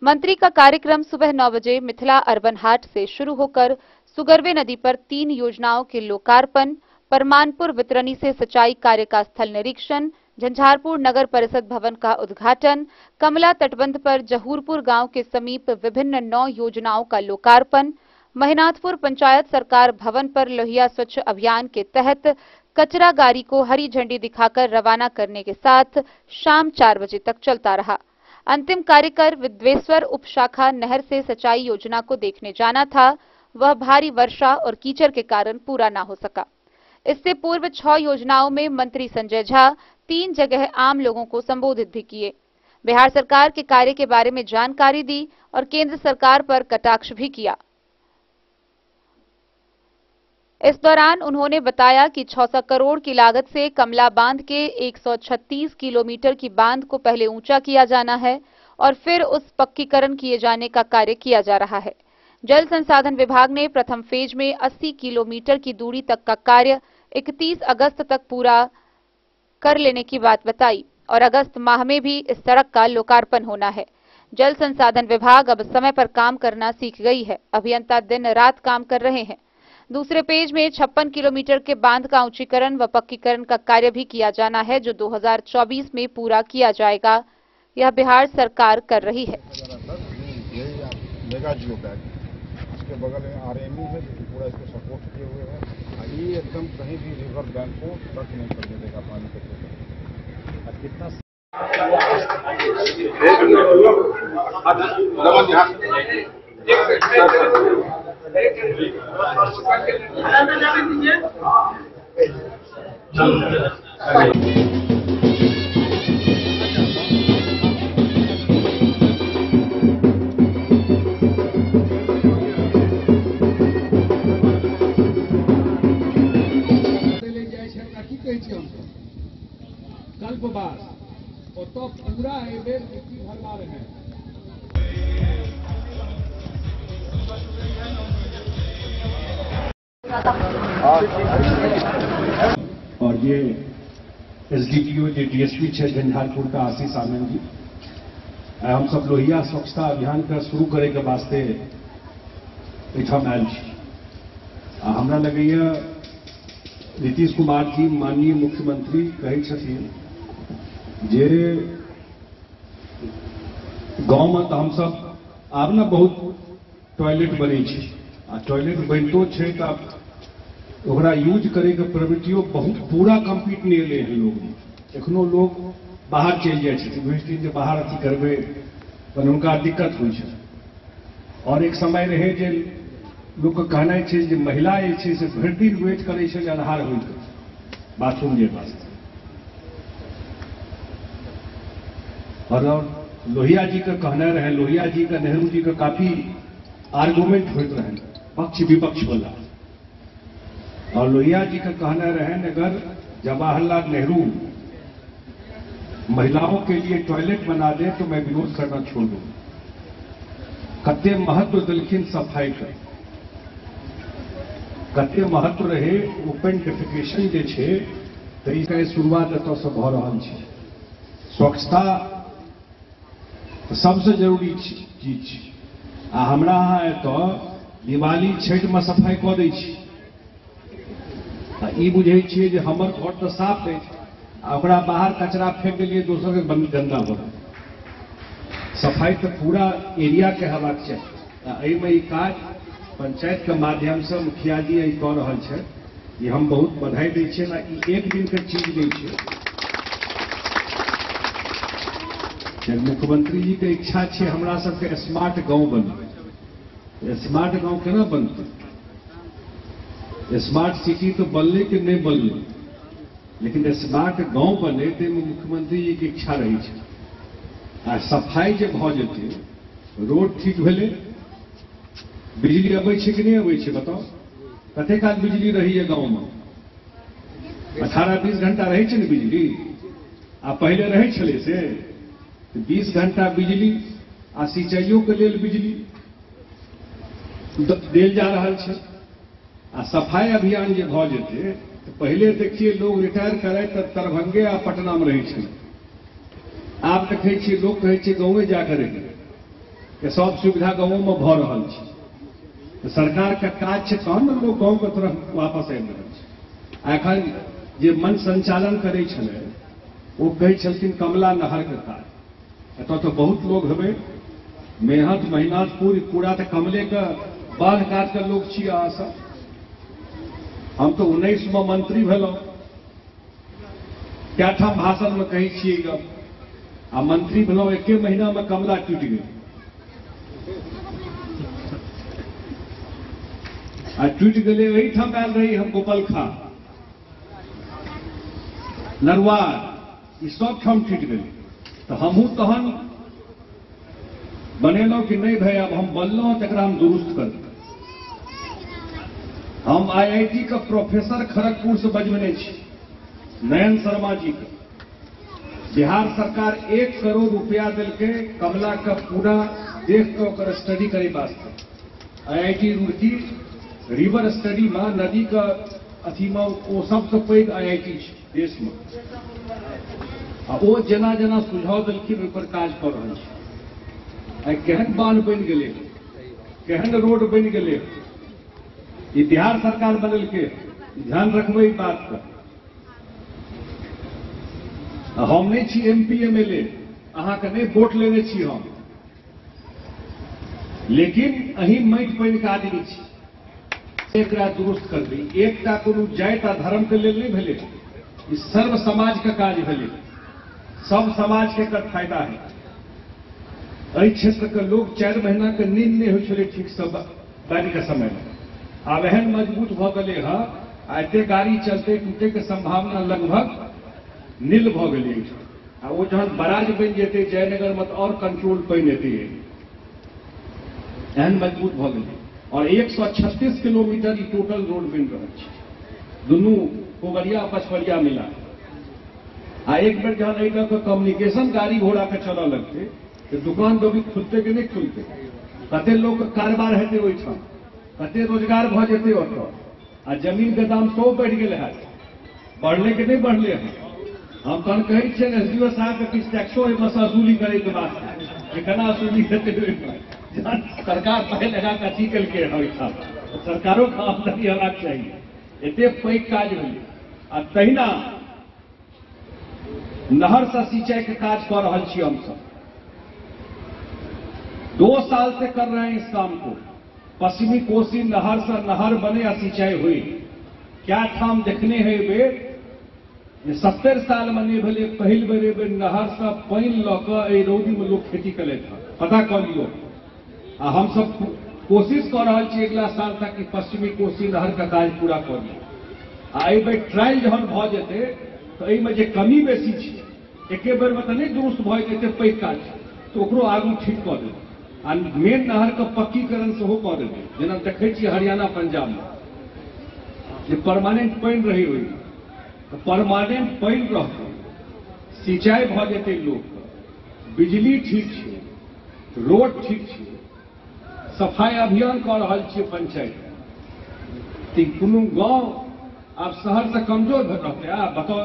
मंत्री का कार्यक्रम सुबह 9 बजे मिथिला अर्बन हाट से शुरू होकर सुगरवे नदी पर 3 योजनाओं के लोकार्पण, परमानपुर वितरणी से सिंचाई कार्य का स्थल निरीक्षण, झंझारपुर नगर परिषद भवन का उद्घाटन, कमला तटबंध पर जहूरपुर गांव के समीप विभिन्न 9 योजनाओं का लोकार्पण, महिनाथपुर पंचायत सरकार भवन पर लोहिया स्वच्छ अभियान के तहत कचरा गाड़ी को हरी झंडी दिखाकर रवाना करने के साथ शाम 4 बजे तक चलता रहा। अंतिम कार्यकर विद्वेश्वर उप शाखा नहर से सिंचाई योजना को देखने जाना था। वह भारी वर्षा और कीचड़ के कारण पूरा न हो सका। इससे पूर्व 6 योजनाओं में मंत्री संजय झा 3 जगह आम लोगों को संबोधित भी किए, बिहार सरकार के कार्य के बारे में जानकारी दी और केंद्र सरकार पर कटाक्ष भी किया। इस दौरान उन्होंने बताया कि 600 करोड़ की लागत से कमला बांध के 136 किलोमीटर की बांध को पहले ऊंचा किया जाना है और फिर उस पक्कीकरण किए जाने का कार्य किया जा रहा है। जल संसाधन विभाग ने प्रथम फेज में 80 किलोमीटर की दूरी तक का कार्य 31 अगस्त तक पूरा कर लेने की बात बताई और अगस्त माह में भी इस सड़क का लोकार्पण होना है। जल संसाधन विभाग अब समय पर काम करना सीख गई है, अभियंता दिन रात काम कर रहे हैं। दूसरे पेज में 56 किलोमीटर के बांध का ऊंचीकरण व पक्कीकरण का कार्य भी किया जाना है, जो 2024 में पूरा किया जाएगा। यह बिहार सरकार कर रही है। मेगा जियो बैग इसके बगल में आरएमयू है जो पूरा इसको सपोर्ट किए हुए है। ये एकदम कहीं भी रिवर बैंक को टच नहीं करने देगा पानी के थ्रू। कितना कल्पवास और तो पूरा एबेर मिट्टी भरवा रहे हैं। और ये एसडीपीओ डीएसपी 6 झंझारपुर का आशीष आनंद जी, हम सब लोहिया स्वच्छता अभियान का शुरू करे के वास्ते एठाम आयल छी। हमरा लगैया नीतीश कुमार जी माननीय मुख्यमंत्री कहै छथिन जे गाँव में तो हम सब आब ना बहुत टॉयलेट बने छै, आ टॉयलेट बनितो छै तो ओकरा यूज करे के प्रवृत्तियों बहुत पूरा कंप्लीट नहीं ले हैं लोग। एखनो लोग बाहर चल जाए छथिन, बाहर अथी करबे तो उनका दिक्कत होइ छै। और एक समय रहे जे लोग के कहना छै जे महिला जे छै से भरि दिन वेट करे छै आधार होइ के बाथरूम जे वास्ते। और लोहिया जी का कहना रहे, लोहिया जी का नेहरू जी का काफी आर्गुमेंट होते रहे पक्ष विपक्ष वाला। और लोहिया जी का कहना रहे अगर जवाहरलाल नेहरू महिलाओं के लिए टॉयलेट बना दे तो मैं विरोध करना छोड़ दूं। कते महत्व दिलखिन सफाई का, कते महत्व रहे ओपन डेफिकेशन जे छे तरीका शुरुआत एतऽ से भ रहल छै। स्वच्छता सबसे जरूरी चीज छै। आ हमरा अहाँ एतऽ दिवाली छठि में सफाई कऽ दै छी, ई बुझै छियै जे हमर घर तऽ साफ अछि आ ओकरा बाहर कचरा फेंक देलियै दोसर के गंदा भऽ गेल। सफाई तो पूरा एरिया के हेबाक चाही। एहिमे ई काज पंचायत के माध्यम से मुखिया जी कऽ रहल छै, ई हम बहुत बधाई दै छियै। ई एक दिन के चीज नहीं छै। मुख्यमंत्री जी के इच्छा छै हमरा सबके स्मार्ट गांव बने। स्मार्ट गांव केना बनते? स्मार्ट सिटी तो बनले कि नहीं बनले, लेकिन स्मार्ट गांव बने ते मुख्यमंत्री जी के इच्छा रही छै। आ सफाई जे भ जेते, रोड ठीक भेले, बिजली अबै छै कि नहीं अबै छै बताओ? कते काल बिजली रही है गांव में? 18-20 घंटा रहे छै ने बिजली। आ पहले रहे छले से 20 घंटा बिजली आ सिंचाइयों के लेल बिजली देल जा रहल छै। आ सफाई अभियान जे भ जेते तो पहले देखिए लोग रिटायर करे तो दरभंगे आ पटना में रहे छे। आब देखे छियै लोग कहे छै गाँवे जाकर रहे, सब सुविधा गाँव में भ रहल छै। तो सरकार का काज छै तहन ने लोग गाँव के तरफ वापस आबि रहल छै। एखन जे मन संचालन करे छले वो कहे छलखिन कमला नहर के काज। एतऽ तो बहुत लोग हेबे मेहनत पूरा तो कमले के बाढ़ काट के लोग छी। अहाँ सब हम तो 19 में मंत्री भेलौं, क्या ठाम भाषण में कही छियै आ मंत्री भेलौं 1 महीना में कमला टूट गई। आ टूट गए वही ठाम आयल रही हम गोपाल खा नरवार ई सब ठाम टूट गए। तो हमहू तहन बनेलो कि नहीं भाई अब हम बनलो तकरा हम दुरुस्त कर। हम IIT का प्रोफेसर खड़गपुर से बजबने छी नयन शर्मा जी के। बिहार सरकार 1 करोड़ रुपया दिल के कमला का पूरा देख के ओकर स्टडी करे वास्ते। IIT रुड़की रिवर स्टडी में नदी का अथी में वो सबसे पैघ IIT देश में। वो जना जना सुझाव दिलखिन ओकर काज कर रहल छै। केहन बांध बन गए, केहन रोड बन गए, ये बिहार सरकार बनल के ध्यान रखबे इस बात का। हम नहीं छी MP MLA, अहाँ के नहीं वोट लेने छी हम, लेकिन अही माटि पानि के आदमी छी। एकरा दुरुस्त कर दी। एकटा कोनो जाति आ धर्म के लेल नहीं भेले, ई सर्व समाज का काज भेले। सब समाज के एकर फायदा है। एहि क्षेत्र के लोग 4 महीना के नींद नहीं होइ छलै ठीक से बाढ़ि के समय में। आब एहन मजबूत भ गेलै है, एते गाड़ी चलते टूटे के संभावना लगभग नील भ गेलै। आ वो जहन बराज बन जेतै जयनगर में तो और कंट्रोल पानि एतै, एहन मजबूत भ गेलै। और 136 किलोमीटर ई टोटल रोड बन रहल छै, दुनू कोगरिया पचवरिया मिला। आ एक बेर जहन एहि लऽ कम्युनिकेशन गाड़ी घोड़ा के चलऽ लगतै तो दुकान तो भी खुलते कि नहीं खुलते, कते लोग कारोबार हेतै ओहिठाम, कते रोजगार भ जेतै ओतऽ। आ जमीन के दाम तो बढ़ि गेल है, बढ़ले कि नहीं बढ़ले है। हम तहन कहै छियै SDO साहब के किछु टैक्सो एहिमे से वसूली करे के बात है, केना वसूली हेतै। सरकार पाइ लगा कऽ अथी केलकै ओहिठाम, सरकारो के आमदनी हेबाक चाहिए। एते पैघ काज भेलै। आ तहिना नहर से सिंचाई के काज कऽ रहल छी हम सब, 2 साल से कर रहे हैं इस काम को। पश्चिमी कोसी नहर से नहर बने या सिंचाई हुई। क्या ठाम देखने हैं वे 70 साल में नहीं भले पहल बेर नहर से पानि ल के रौदी में लोग खेती करे था, पता कर लियो। आ हम सब कोशिश कर रहा छी अगला साल तक कि पश्चिमी कोसी नहर का काज पूरा कर लियो। आ एहि बेर ट्रायल जहन भ जेतै तो एहिमे जे कमी बेसी छै एके बेर में तो नहीं दुरुस्त भ जेतै पैघ काज, तो ओकरो आगू ठीक कऽ देबै। आ मेन नहर के पक्कीकरण सेहो कऽ देबै। जेना देखै छियै हरियाणा पंजाब में जे परमानेंट पानि रही हुई, तो परमानेंट पानि रहतै, सिंचाई भ जेतै लोक, बिजली ठीक छै, रोड ठीक छै, सफाई अभियान कऽ रहल छियै पंचायत। तऽ कोनो गाँव आब शहर से कमजोर रहतै। आ बताओ,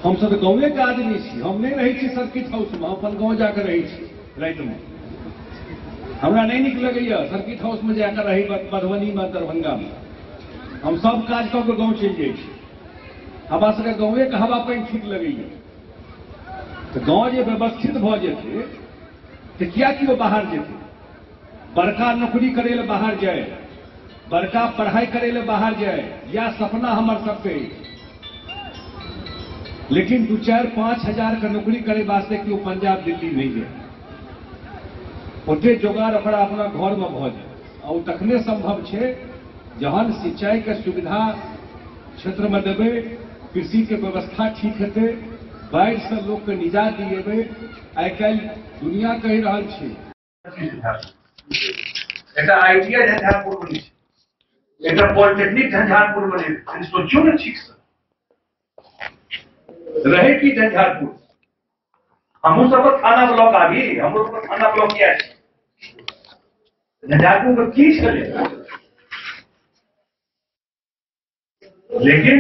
हम सब गाँवे के आदमी छी, हम नहीं रही छी सर्किट हाउस में, अपन गाँव जाकर रही छी रात में। हमरा नहीं नीक लगैया सर्किट हाउस में जाकर रही मधुबनी में, दरभंगा में। हम सब काज कऽ के गाँव चलि जाइ छी। हमरा सबके गाँवे के हवा पानि ठीक लगैया। तो गाँव जे व्यवस्थित भ जेतै तो किया कि वो बाहर जेतै। बड़का नौकरी करे ले बाहर जाए, बड़का पढ़ाई करे ले बाहर जाए, या सपना हमर सबके। लेकिन 2-4-5 हजार का नौकरी करे वास्ते कि वो पंजाब दिल्ली नहीं है। ओते जोगाड़ ओकरा अपना घर में भ जाए। और तखने संभव है जहन सिंचाई के सुविधा क्षेत्र में देवे, कृषि के व्यवस्था ठीक हेतै, बाढ़ि से लोग के निजात दिएबै। आइ काल्हि दुनिया कहि रहल छै एक ITI झंझारपुर में नहीं, एक पॉलिटेक्निक झंझारपुर में नहीं। सोचो ना ठीक से रहे की झंझारपुर। हम सब थाना ब्लॉक आ गई, हम लोग थाना ब्लॉक किया है झंझारपुर में की चले। लेकिन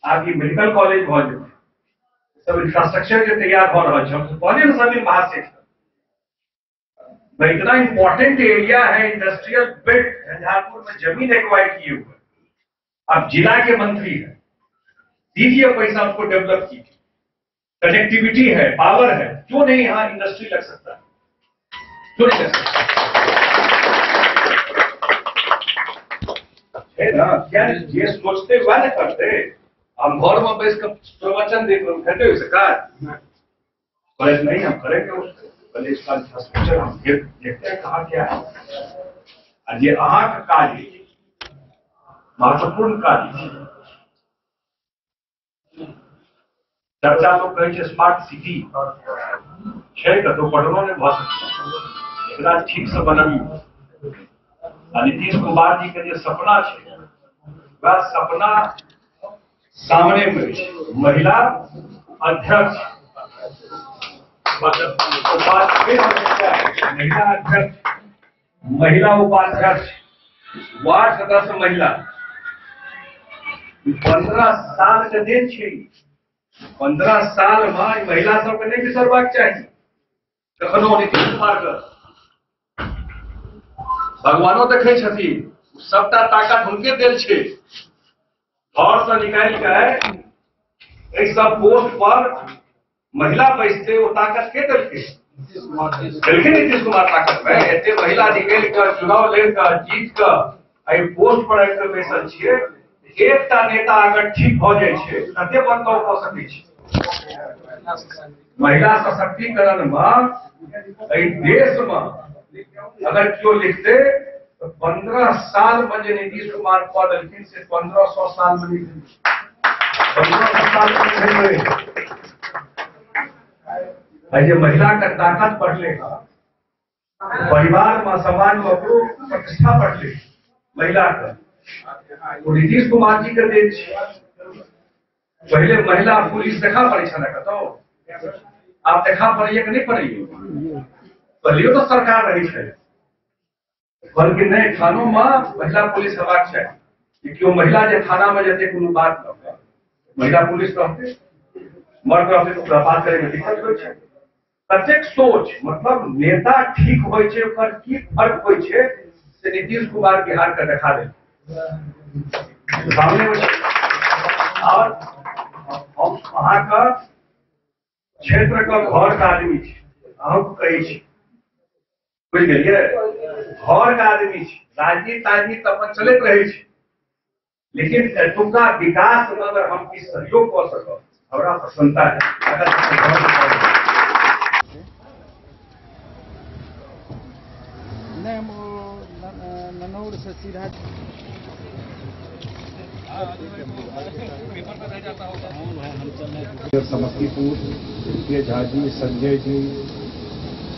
आपकी मेडिकल कॉलेज बहुत सब इंफ्रास्ट्रक्चर के तैयार हो रहा है। कॉलेज सब बाहर से इतना इंपॉर्टेंट एरिया है, इंडस्ट्रियल बेल्ट झंझारपुर में जमीन एक्वायर किए हुए। आप जिला के मंत्री हैं, दीजिए पैसा उसको डेवलप कीजिए। कनेक्टिविटी है, पावर है, क्यों नहीं यहां इंडस्ट्री लग सकता है, क्यों नहीं लग सकता है ना। क्या ये सोचते हुआ ना करते। हम घर में बैठ कर प्रवचन देख रहे कहते हुए सरकार कॉलेज नहीं हम करेंगे उसको। कॉलेज का इंफ्रास्ट्रक्चर हम देखते हैं कहाँ क्या है। आ जे अहाँके काज महत्वपूर्ण काज चर्चा लोग कहै छै स्मार्ट सिटी छै, कतौ पढ़लो नहि भऽ सकैए, एकरा ठीक से बनबियौ। आ नीतीश कुमार जी के जे सपना छै वह सपना सामने में महिला अध्यक्ष, महिला अध्यक्ष, महिला उपाध्यक्ष, वार्ड सदस्य महिला 15 साल के दिन छै। 15 साल में महिला सबके नहीं बिसरबाक चाही। कखनो नीतीश कुमार के भगवानो देखे छथिन, सबटा ताकत हुनके देल छै। घर से निकाल के सब पोस्ट पर महिला बैसते, वो ताकत के देलकै? नीतीश कुमार ताकत में एते महिला निकल कर चुनाव लड़ जीत कर पोस्ट पर आबि कऽ बैसल छियै। एकटा नेता अगर ठीक भ जाय छै कते बदलाव कऽ सकै छै। महिला सशक्तिकरण में देश में अगर क्यों लिखते तो 15 साल में जो नीतीश कुमार पद लेकिन से 1500 साल में नहीं, 1500 साल में नहीं। महिला का ताकत बढ़ले, परिवार में समाज में प्रतिष्ठा बढ़ले महिला का, तो नीतीश कुमार जी के देन छै। पहले महिला पुलिस देखा पड़े छे कतौ, आप देखा पड़िए कि नहीं पड़िए? पहले तो सरकार रही है, बल्कि नहीं थानों में महिला पुलिस हेबाक चाहिए। क्यों महिला जे थाना में जते कोनो बात न महिला पुलिस रहते, मर्द रहते तो बात करे में दिक्कत होइ छै। कतेक सोच मतलब नेता ठीक होइ छै, ओकर की फर्क होइ छै से नीतीश कुमार बिहार के देखा दे सामने में। और हम अहाँ का क्षेत्र का घर का आदमी छै, अहूँ कहै छी, बुझ गेलियै? घर का आदमी छै, राजनीति तो अपन चलते रहे छै, लेकिन एतुका विकास में अगर हम किछु सहयोग कर सकब हमरा प्रसन्नता है। ननौर से सीधा समस्तीपुर के झा जी, संजय जी,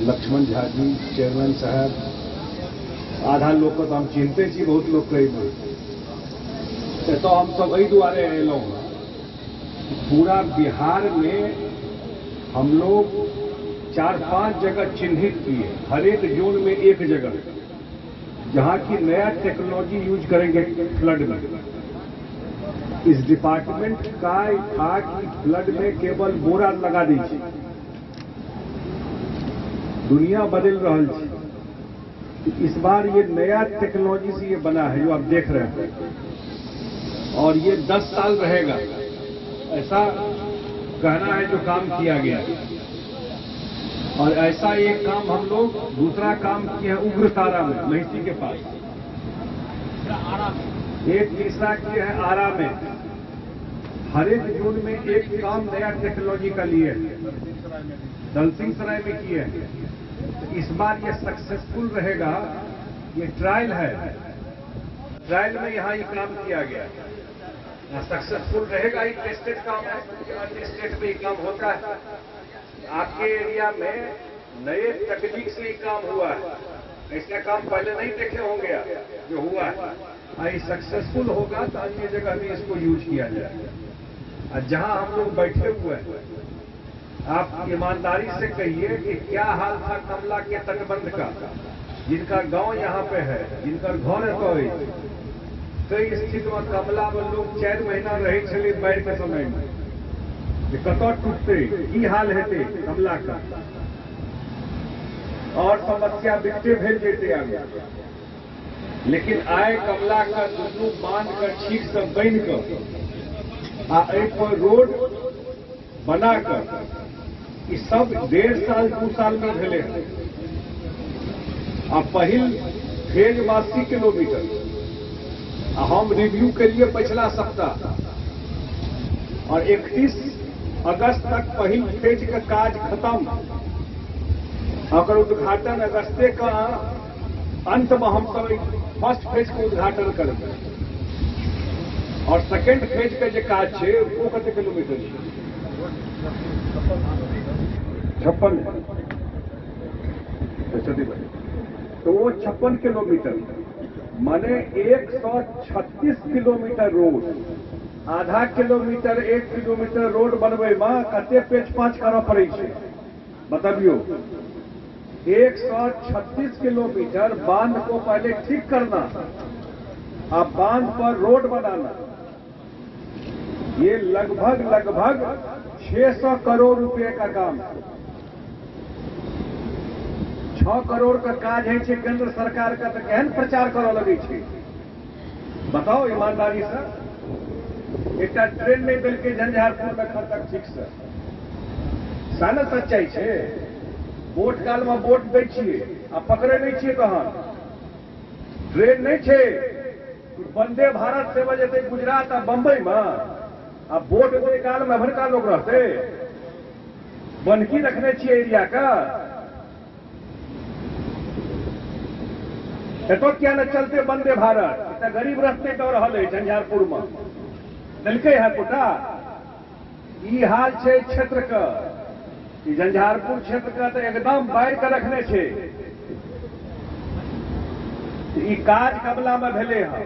लक्ष्मण झा जी, चेयरमैन साहब, आधा लोग को तो हम चिंते छी, बहुत लोग कही तो हम सब वही दुआरे अलों। पूरा बिहार में हम लोग 4-5 जगह चिन्हित किए, हर एक जोन में एक जगह जहां की नया टेक्नोलॉजी यूज करेंगे फ्लड में। इस डिपार्टमेंट का था कि फ्लड में केवल बोरा लगा दीजिए, दुनिया बदल रही है। इस बार ये नया टेक्नोलॉजी से ये बना है जो आप देख रहे हैं, और ये 10 साल रहेगा, ऐसा कहना है जो काम किया गया है। और ऐसा एक काम हम लोग दूसरा काम किया है उग्रतारा में, महिषी के पास, एक तीसरा किया है आरा में। हर एक जोन में एक काम नया टेक्नोलॉजी का लिए, दलसिंह सराय में किए हैं। इस बार ये सक्सेसफुल रहेगा, ये ट्रायल है, ट्रायल में यहाँ ये काम किया गया, सक्सेसफुल रहेगा। ये टेस्टेड काम है, अन्य स्टेट में ये काम होता है। आपके एरिया में नए तकनीक से ये काम हुआ है, ऐसा काम पहले नहीं देखे होंगे जो हुआ है। सक्सेसफुल होगा तो अन्य जगह भी इसको यूज किया जाए। जहां हम लोग बैठे हुए हैं, आप ईमानदारी से कहिए कि क्या हाल था कमला के तटबंध का, जिनका गांव यहाँ पे है, जिनका घर है, कई स्थिति में कमला में लोग 4 महीना रहे छे बाढ़ के समय में, कत टूटते की हाल हेते कमला का, और समस्या बिकते भेज देते आगे। लेकिन आए कमला का दुनू बांध कर ठीक से बन कर एक रोड बनाकर, ई सब 1.5 साल 2 साल में भेले। पहिल फेज 80 किलोमीटर, हम रिव्यू करिए पिछला सप्ताह, और 31 अगस्त तक पहिल फेज का काज खत्म, और उद्घाटन अगस्ते का अंत में हम सब फर्स्ट फेज के उद्घाटन करेंगे और सेकेंड फेज के जो काज है वो कते किलोमीटर है 56 तो वो 56 किलोमीटर माने 136 किलोमीटर रोड आधा किलोमीटर 1 किलोमीटर रोड बनबे में कते पेच पाँच करऽ पड़े छै बताबियो 136 किलोमीटर बांध को पहले ठीक करना अब बांध पर रोड बनाना ये लगभग 600 करोड़ रुपए का काम है 6 करोड़ का काज है केंद्र सरकार का तो केहन प्रचार करऽ लगे छै बताओ ईमानदारी से एक ट्रेन नहीं दिल के झंझारपुर में तक ठीक से साल सच्चाई छै वोट काल में वोट दै छियै आ पकड़े नहीं छियै कहाँ ट्रेन नहीं छै वंदे भारत सेवा जेतै गुजरात आ बम्बई में आ वोट दै काल में भड़का लोग रहते बनकी रखने छियै एरिया का तो क्या न चलते वंदे भारत इतना गरीब रस्ते दौड़ रहा है झंझारपुर में दिलके है कोटा ई हाल है क्षेत्र का झंझारपुर क्षेत्र का तो एकदम बाढ़ के रखने छे ई काज कमला में भेले है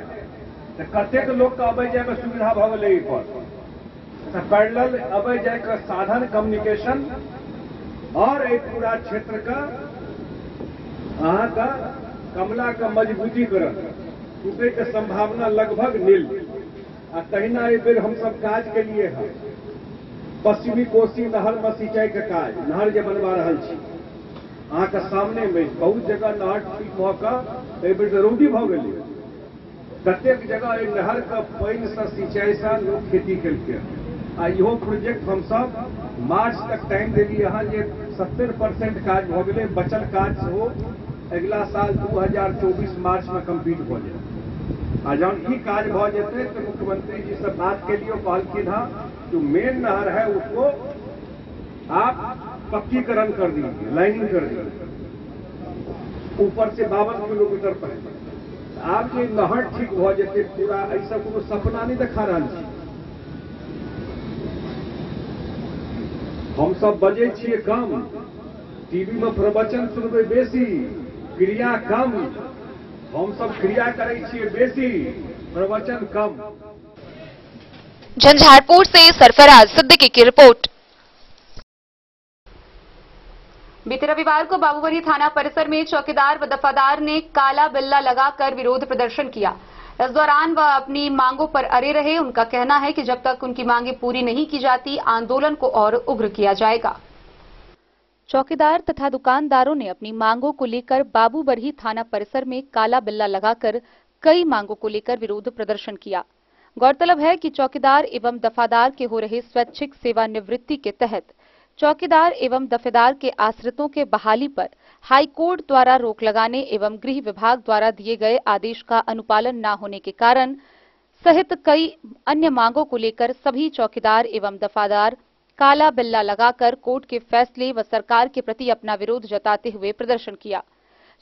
तो कतेक लोग का अबै जाय में सुविधा भ गेलै पर पैरेलल अबै जाय का साधन कम्युनिकेशन और एक पूरा क्षेत्र का अहाँ का कमला का मजबूतीकरण टूटे के संभावना लगभग नील आ तहिना एक बेर हम सब काज के लिए है पश्चिमी कोसी नहर में सिंचाई के काज नहर जे बनवा रहा छी अहाँ के सामने में बहुत जगह नहर ठीक भऽ कऽ एहि बेर जरूरी भऽ गेलै कतेक जगह एहि नहर के पानि से सिंचाई से लोग खेती केलकै आ इहो प्रोजेक्ट हम सब मार्च तक टाइम देलियै अहाँ जे 70% काज भऽ गेलै बचल काज सेहो अगला साल 2024 मार्च में कंप्लीट हो जाए आ जब ये काज भ जेते तो मुख्यमंत्री जी से बात के लिए कहलखिन हाँ जो मेन नहर है उसको आप पक्कीकरण कर दीजिए लाइनिंग कर दीजिए ऊपर से 52 किलोमीटर पर आप ये नहर ठीक भ जेते पूरा ऐसा कोनो सपना नहीं दिखा रहा छी हम सब बजे छिए कम टीवी में प्रवचन सुनबे बेसी क्रिया कम हम सब क्रिया करे छिए बेसी प्रवचन कम। झंझारपुर से सरफराज सिद्दीकी की रिपोर्ट। बीते रविवार को बाबूबरी थाना परिसर में चौकीदार व दफादार ने काला बिल्ला लगाकर विरोध प्रदर्शन किया। इस दौरान वह अपनी मांगों पर अड़े रहे। उनका कहना है कि जब तक उनकी मांगे पूरी नहीं की जाती आंदोलन को और उग्र किया जाएगा। चौकीदार तथा दुकानदारों ने अपनी मांगों को लेकर बाबूबरही थाना परिसर में काला बिल्ला लगाकर कई मांगों को लेकर विरोध प्रदर्शन किया। गौरतलब है कि चौकीदार एवं दफादार के हो रहे स्वैच्छिक सेवानिवृत्ति के तहत चौकीदार एवं दफेदार के आश्रितों के बहाली पर हाईकोर्ट द्वारा रोक लगाने एवं गृह विभाग द्वारा दिए गए आदेश का अनुपालन न होने के कारण सहित कई अन्य मांगों को लेकर सभी चौकीदार एवं दफादार काला बिल्ला लगाकर कोर्ट के फैसले व सरकार के प्रति अपना विरोध जताते हुए प्रदर्शन किया।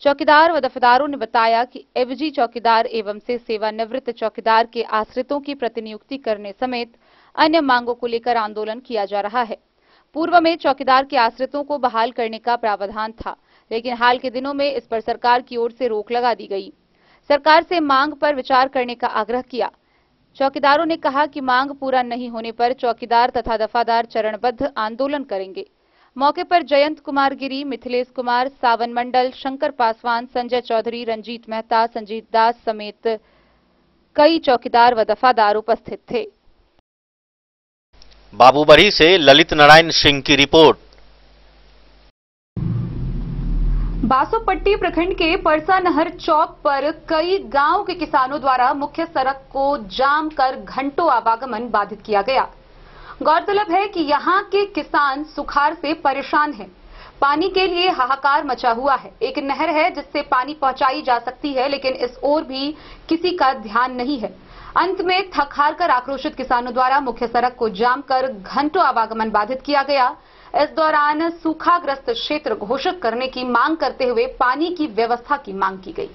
चौकीदार व दफेदारों ने बताया कि एवजी चौकीदार एवं से सेवानिवृत्त चौकीदार के आश्रितों की प्रतिनियुक्ति करने समेत अन्य मांगों को लेकर आंदोलन किया जा रहा है। पूर्व में चौकीदार के आश्रितों को बहाल करने का प्रावधान था, लेकिन हाल के दिनों में इस पर सरकार की ओर से रोक लगा दी गई। सरकार से मांग पर विचार करने का आग्रह किया। चौकीदारों ने कहा कि मांग पूरा नहीं होने पर चौकीदार तथा दफादार चरणबद्ध आंदोलन करेंगे। मौके पर जयंत कुमार गिरी, मिथिलेश कुमार, सावन मंडल, शंकर पासवान, संजय चौधरी, रंजीत मेहता, संजीत दास समेत कई चौकीदार व दफादार उपस्थित थे। बाबूबरही से ललित नारायण सिंह की रिपोर्ट। बासोपट्टी प्रखंड के परसा नहर चौक पर कई गांव के किसानों द्वारा मुख्य सड़क को जाम कर घंटों आवागमन बाधित किया गया। गौरतलब है कि यहां के किसान सुखाड़ से परेशान हैं। पानी के लिए हाहाकार मचा हुआ है। एक नहर है जिससे पानी पहुंचाई जा सकती है, लेकिन इस ओर भी किसी का ध्यान नहीं है। अंत में थक हार कर आक्रोशित किसानों द्वारा मुख्य सड़क को जाम कर घंटों आवागमन बाधित किया गया। इस दौरान सूखाग्रस्त क्षेत्र घोषित करने की मांग करते हुए पानी की व्यवस्था की मांग की गई।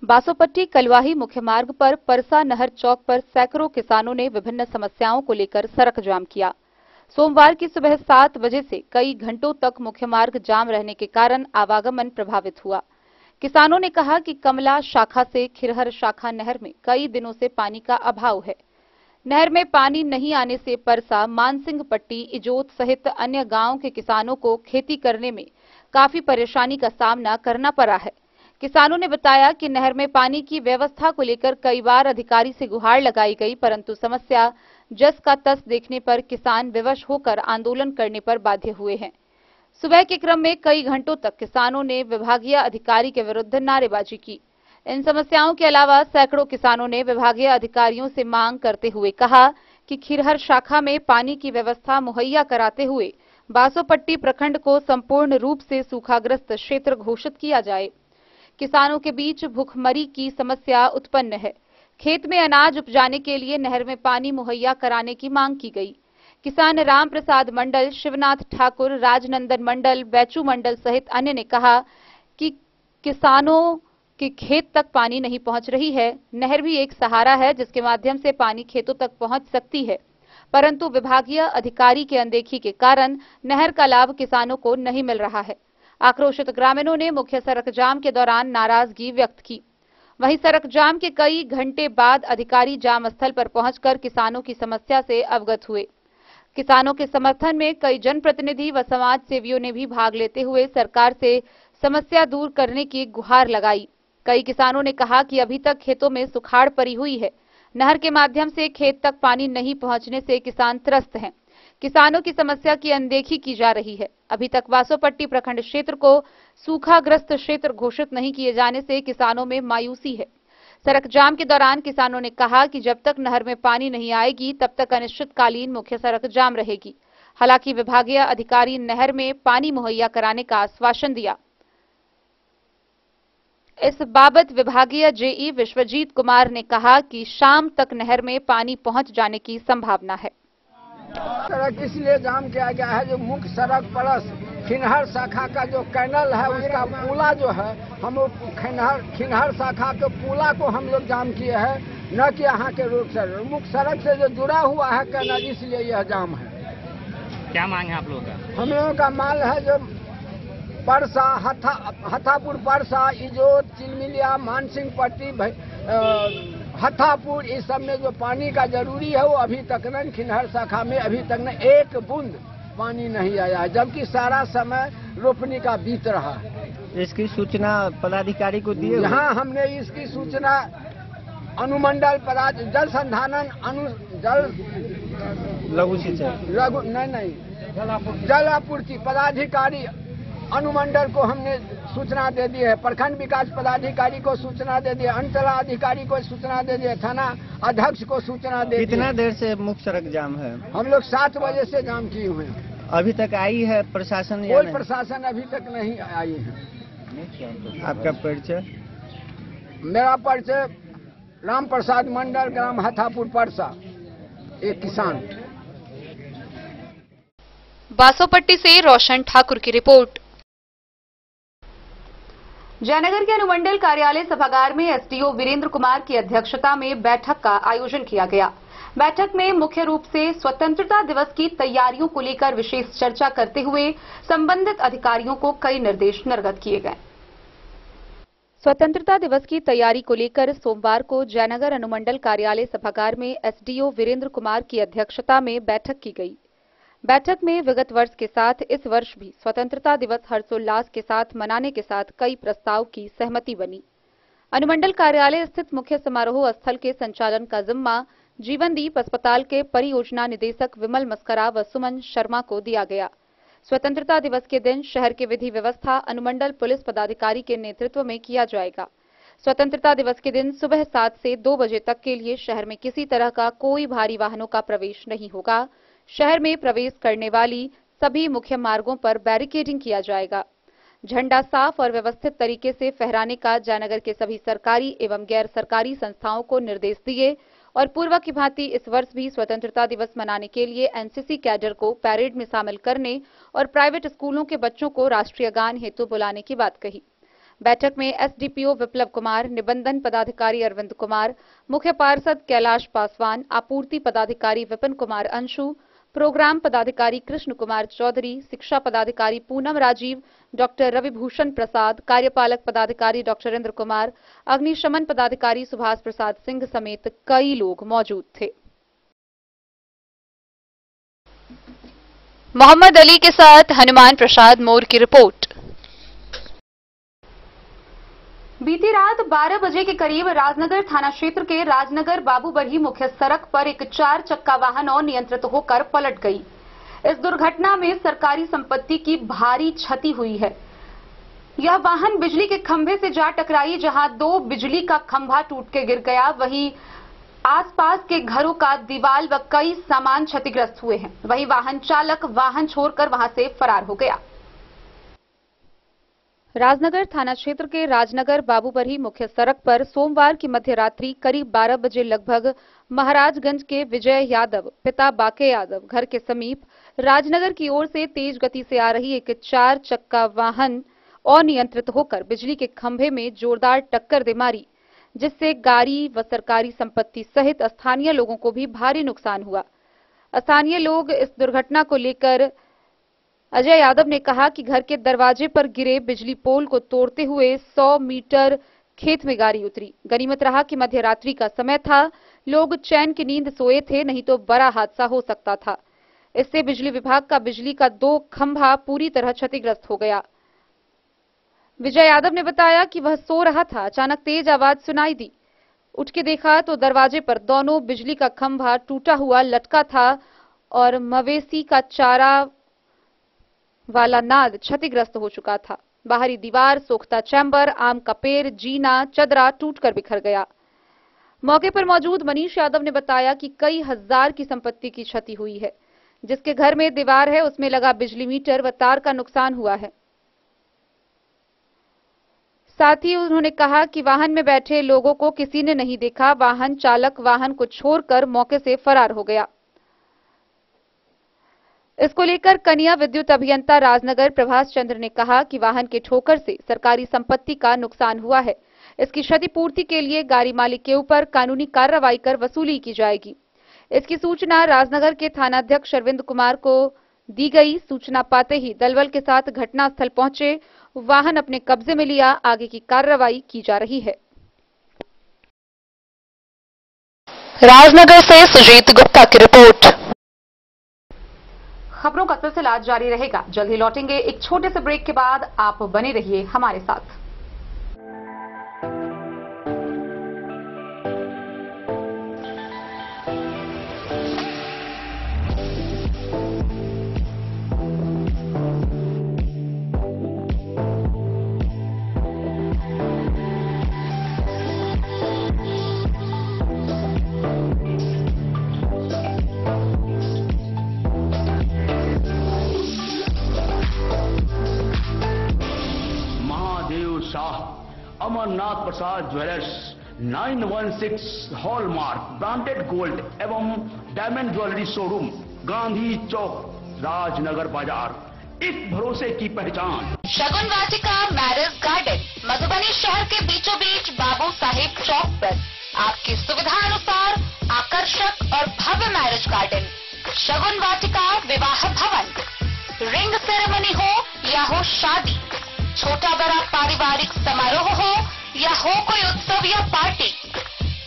बासोपट्टी कलवाही मुख्य मार्ग पर परसा नहर चौक पर सैकड़ों किसानों ने विभिन्न समस्याओं को लेकर सड़क जाम किया। सोमवार की सुबह 7 बजे से कई घंटों तक मुख्य मार्ग जाम रहने के कारण आवागमन प्रभावित हुआ। किसानों ने कहा कि कमला शाखा से खिरहर शाखा नहर में कई दिनों से पानी का अभाव है। नहर में पानी नहीं आने से परसा, मानसिंह पट्टी, इजोत सहित अन्य गांवों के किसानों को खेती करने में काफी परेशानी का सामना करना पड़ा है। किसानों ने बताया कि नहर में पानी की व्यवस्था को लेकर कई बार अधिकारी से गुहार लगाई गई, परंतु समस्या जस का तस देखने पर किसान विवश होकर आंदोलन करने पर बाध्य हुए हैं। सुबह के क्रम में कई घंटों तक किसानों ने विभागीय अधिकारी के विरुद्ध नारेबाजी की। इन समस्याओं के अलावा सैकड़ों किसानों ने विभागीय अधिकारियों से मांग करते हुए कहा कि खिरहर शाखा में पानी की व्यवस्था मुहैया कराते हुए बासोपट्टी प्रखंड को संपूर्ण रूप से सूखाग्रस्त क्षेत्र घोषित किया जाए। किसानों के बीच भूखमरी की समस्या उत्पन्न है। खेत में अनाज उपजाने के लिए नहर में पानी मुहैया कराने की मांग की गई। किसान राम प्रसाद मंडल, शिवनाथ ठाकुर, राजनंदन मंडल, बैचू मंडल सहित अन्य ने कहा कि किसानों के खेत तक पानी नहीं पहुंच रही है। नहर भी एक सहारा है जिसके माध्यम से पानी खेतों तक पहुंच सकती है, परंतु विभागीय अधिकारी की अनदेखी के कारण नहर का लाभ किसानों को नहीं मिल रहा है। आक्रोशित ग्रामीणों ने मुख्य सड़क जाम के दौरान नाराजगी व्यक्त की। वहीं सड़क जाम के कई घंटे बाद अधिकारी जाम स्थल पर पहुंचकर किसानों की समस्या से अवगत हुए। किसानों के समर्थन में कई जनप्रतिनिधि व समाज सेवियों ने भी भाग लेते हुए सरकार से समस्या दूर करने की गुहार लगाई। कई किसानों ने कहा कि अभी तक खेतों में सुखाड़ पड़ी हुई है। नहर के माध्यम से खेत तक पानी नहीं पहुंचने से किसान त्रस्त हैं। किसानों की समस्या की अनदेखी की जा रही है। अभी तक बासोपट्टी प्रखंड क्षेत्र को सूखाग्रस्त क्षेत्र घोषित नहीं किए जाने से किसानों में मायूसी है। सड़क जाम के दौरान किसानों ने कहा कि जब तक नहर में पानी नहीं आएगी तब तक अनिश्चितकालीन मुख्य सड़क जाम रहेगी। हालांकि विभागीय अधिकारी नहर में पानी मुहैया कराने का आश्वासन दिया। इस बाबत विभागीय जेई विश्वजीत कुमार ने कहा कि शाम तक नहर में पानी पहुंच जाने की संभावना है। सड़क इसलिए जाम किया गया है जो मुख्य सड़क प्लस खिनहर शाखा का जो कैनल है उसका पुला जो है हम लोग खिनहर शाखा के पुला को हम लोग जाम किए हैं, न कि यहाँ के रोड से मुख्य सड़क से जो जुड़ा हुआ है कैनल, इसलिए यह जाम है। क्या मांग है आप लोगों का? हम लोगों का माल है जो परसा, हथापुर परसा, इजोत, चिलमिलिया, मानसिंह पट्टी, हथापुर, इस सब में जो पानी का जरूरी है वो अभी तक न खिनहर शाखा में अभी तक न एक बूंद पानी नहीं आया है, जबकि सारा समय रोपनी का बीत रहा है। इसकी सूचना पदाधिकारी को दी? यहाँ हमने इसकी सूचना अनुमंडल जल संधारण लघु सिंचाई जल आपूर्ति पदाधिकारी अनुमंडल को हमने सूचना दे दी है, प्रखंड विकास पदाधिकारी को सूचना दे दी है, अंतला अधिकारी को सूचना दे दी है, थाना अध्यक्ष को सूचना दे दी। कितना देर से मुख्य सड़क जाम है? हम लोग 7 बजे से जाम किए हुए हैं। अभी तक आई है प्रशासन? कोई प्रशासन अभी तक नहीं आई है। आपका परिचय? मेरा परिचय राम प्रसाद मंडल, ग्राम हथापुर परसा, एक किसान। बासोपट्टी से रोशन ठाकुर की रिपोर्ट। जयनगर के अनुमंडल कार्यालय सभागार में एसडीओ वीरेंद्र कुमार की अध्यक्षता में बैठक का आयोजन किया गया। बैठक में मुख्य रूप से स्वतंत्रता दिवस की तैयारियों को लेकर विशेष चर्चा करते हुए संबंधित अधिकारियों को कई निर्देश निर्गत किए गए। स्वतंत्रता दिवस की तैयारी को लेकर सोमवार को जयनगर अनुमंडल कार्यालय सभागार में एसडीओ वीरेंद्र कुमार की अध्यक्षता में बैठक की गई। बैठक में विगत वर्ष के साथ इस वर्ष भी स्वतंत्रता दिवस हर्षोल्लास के साथ मनाने के साथ कई प्रस्ताव की सहमति बनी। अनुमंडल कार्यालय स्थित मुख्य समारोह स्थल के संचालन का जिम्मा जीवनदीप अस्पताल के परियोजना निदेशक विमल मस्करा व सुमन शर्मा को दिया गया। स्वतंत्रता दिवस के दिन शहर की विधि व्यवस्था अनुमंडल पुलिस पदाधिकारी के नेतृत्व में किया जाएगा। स्वतंत्रता दिवस के दिन सुबह 7 से 2 बजे तक के लिए शहर में किसी तरह का कोई भारी वाहनों का प्रवेश नहीं होगा। शहर में प्रवेश करने वाली सभी मुख्य मार्गों पर बैरिकेडिंग किया जाएगा। झंडा साफ और व्यवस्थित तरीके से फहराने का जयनगर के सभी सरकारी एवं गैर सरकारी संस्थाओं को निर्देश दिए और पूर्व की भांति इस वर्ष भी स्वतंत्रता दिवस मनाने के लिए एनसीसी कैडर को पैरेड में शामिल करने और प्राइवेट स्कूलों के बच्चों को राष्ट्रीय गान हेतु बुलाने की बात कही। बैठक में एसडीपीओ विप्लव कुमार, निबंधन पदाधिकारी अरविंद कुमार, मुख्य पार्षद कैलाश पासवान, आपूर्ति पदाधिकारी विपिन कुमार अंशु, प्रोग्राम पदाधिकारी कृष्ण कुमार चौधरी, शिक्षा पदाधिकारी पूनम राजीव, डॉक्टर रविभूषण प्रसाद, कार्यपालक पदाधिकारी डॉक्टर इंद्र कुमार, अग्निशमन पदाधिकारी सुभाष प्रसाद सिंह समेत कई लोग मौजूद थे। मोहम्मद अली के साथ हनुमान प्रसाद मोर की रिपोर्ट। बीती रात 12 बजे के करीब राजनगर थाना क्षेत्र के राजनगर बाबूबरही मुख्य सड़क पर एक 4 चक्का वाहन अनियंत्रित होकर पलट गई। इस दुर्घटना में सरकारी संपत्ति की भारी क्षति हुई है। यह वाहन बिजली के खंभे से जा टकराई, जहां 2 बिजली का खंभा टूट के गिर गया। वहीं आसपास के घरों का दीवार व कई सामान क्षतिग्रस्त हुए हैं। वहीं वाहन चालक वाहन छोड़कर वहां से फरार हो गया। राजनगर थाना क्षेत्र के राजनगर बाबूबरही मुख्य सड़क पर सोमवार की मध्यरात्रि करीब 12 बजे लगभग महाराजगंज के विजय यादव पिता बाके यादव घर के समीप राजनगर की ओर से तेज गति से आ रही एक 4 चक्का वाहन अनियंत्रित होकर बिजली के खंभे में जोरदार टक्कर दे मारी, जिससे गाड़ी व सरकारी संपत्ति सहित स्थानीय लोगों को भी भारी नुकसान हुआ। स्थानीय लोग इस दुर्घटना को लेकर अजय यादव ने कहा कि घर के दरवाजे पर गिरे बिजली पोल को तोड़ते हुए 100 मीटर खेत में गाड़ी उतरी। गनीमत रहा कि मध्यरात्रि का समय था, लोग चैन की नींद सोए थे, नहीं तो बड़ा हादसा हो सकता था। इससे बिजली विभाग का बिजली का 2 खंभा पूरी तरह क्षतिग्रस्त हो गया। विजय यादव ने बताया कि वह सो रहा था, अचानक तेज आवाज सुनाई दी। उठ के देखा तो दरवाजे पर दोनों बिजली का खंभा टूटा हुआ लटका था और मवेशी का चारा वाला नाद क्षतिग्रस्त हो चुका था। बाहरी दीवार, सोख्ता चैम्बर, आम का पेड़, जीना, चदरा टूटकर बिखर गया। मौके पर मौजूद मनीष यादव ने बताया कि कई हजार की संपत्ति की क्षति हुई है। जिसके घर में दीवार है उसमें लगा बिजली मीटर व तार का नुकसान हुआ है। साथ ही उन्होंने कहा कि वाहन में बैठे लोगों को किसी ने नहीं देखा। वाहन चालक वाहन को छोड़कर मौके से फरार हो गया। इसको लेकर कनिया विद्युत अभियंता राजनगर प्रभास चंद्र ने कहा कि वाहन के ठोकर से सरकारी संपत्ति का नुकसान हुआ है। इसकी क्षतिपूर्ति के लिए गाड़ी मालिक के ऊपर कानूनी कार्रवाई कर वसूली की जाएगी। इसकी सूचना राजनगर के थानाध्यक्ष अरविंद कुमार को दी गई। सूचना पाते ही दलबल के साथ घटनास्थल पहुंचे, वाहन अपने कब्जे में लिया। आगे की कार्रवाई की जा रही है। राजनगर से सुजीत गुप्ता की रिपोर्ट। खबरों का सिलसिला जारी रहेगा। जल्द ही लौटेंगे एक छोटे से ब्रेक के बाद। आप बने रहिए हमारे साथ। अमरनाथ प्रसाद ज्वेलर्स 916 हॉलमार्क ब्रांडेड गोल्ड एवं डायमंड ज्वेलरी शोरूम, गांधी चौक, राजनगर बाजार, इस भरोसे की पहचान। शगुन वाटिका मैरिज गार्डन मधुबनी शहर के बीचों बीच बाबू साहेब चौक पर आपकी सुविधा अनुसार आकर्षक और भव्य मैरिज गार्डन। शगुन वाटिका विवाह भवन, रिंग सेरेमनी हो या हो शादी, छोटा बड़ा पारिवारिक समारोह हो या हो कोई उत्सव या पार्टी,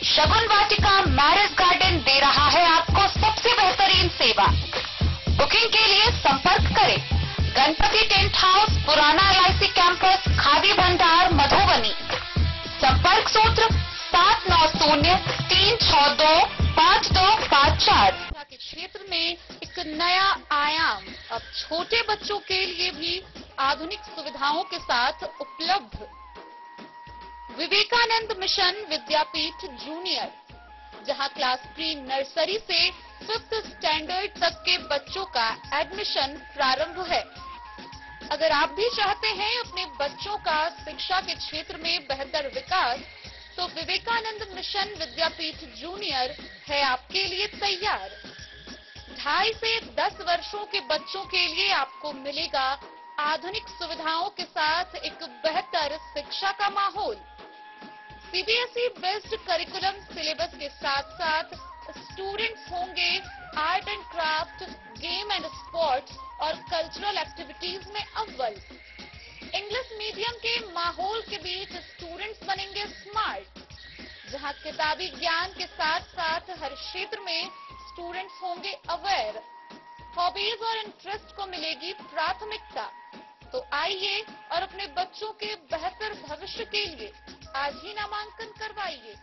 शगुन वाटिका मैरिज गार्डन दे रहा है आपको सबसे बेहतरीन सेवा। बुकिंग के लिए संपर्क करें गणपति टेंट हाउस, पुराना LIC कैंपस, खादी भंडार, मधुबनी। संपर्क सूत्र 7903625254। के क्षेत्र में एक नया आयाम अब छोटे बच्चों के लिए भी आधुनिक सुविधाओं के साथ उपलब्ध। विवेकानंद मिशन विद्यापीठ जूनियर, जहां क्लास प्री नर्सरी से 5th स्टैंडर्ड तक के बच्चों का एडमिशन प्रारंभ है। अगर आप भी चाहते हैं अपने बच्चों का शिक्षा के क्षेत्र में बेहतर विकास, तो विवेकानंद मिशन विद्यापीठ जूनियर है आपके लिए तैयार। 2.5 से 10 वर्षों के बच्चों के लिए आपको मिलेगा आधुनिक सुविधाओं के साथ एक बेहतर शिक्षा का माहौल। सीबीएसई बेस्ड करिकुलम सिलेबस के साथ साथ स्टूडेंट्स होंगे art and craft, game and sports और कल्चरल एक्टिविटीज में अव्वल। इंग्लिश मीडियम के माहौल के बीच स्टूडेंट्स बनेंगे स्मार्ट, जहां किताबी ज्ञान के साथ साथ हर क्षेत्र में स्टूडेंट्स होंगे अवेयर। हॉबीज और इंटरेस्ट को मिलेगी प्राथमिकता। तो आइए और अपने बच्चों के बेहतर भविष्य के लिए आज ही नामांकन करवाइए।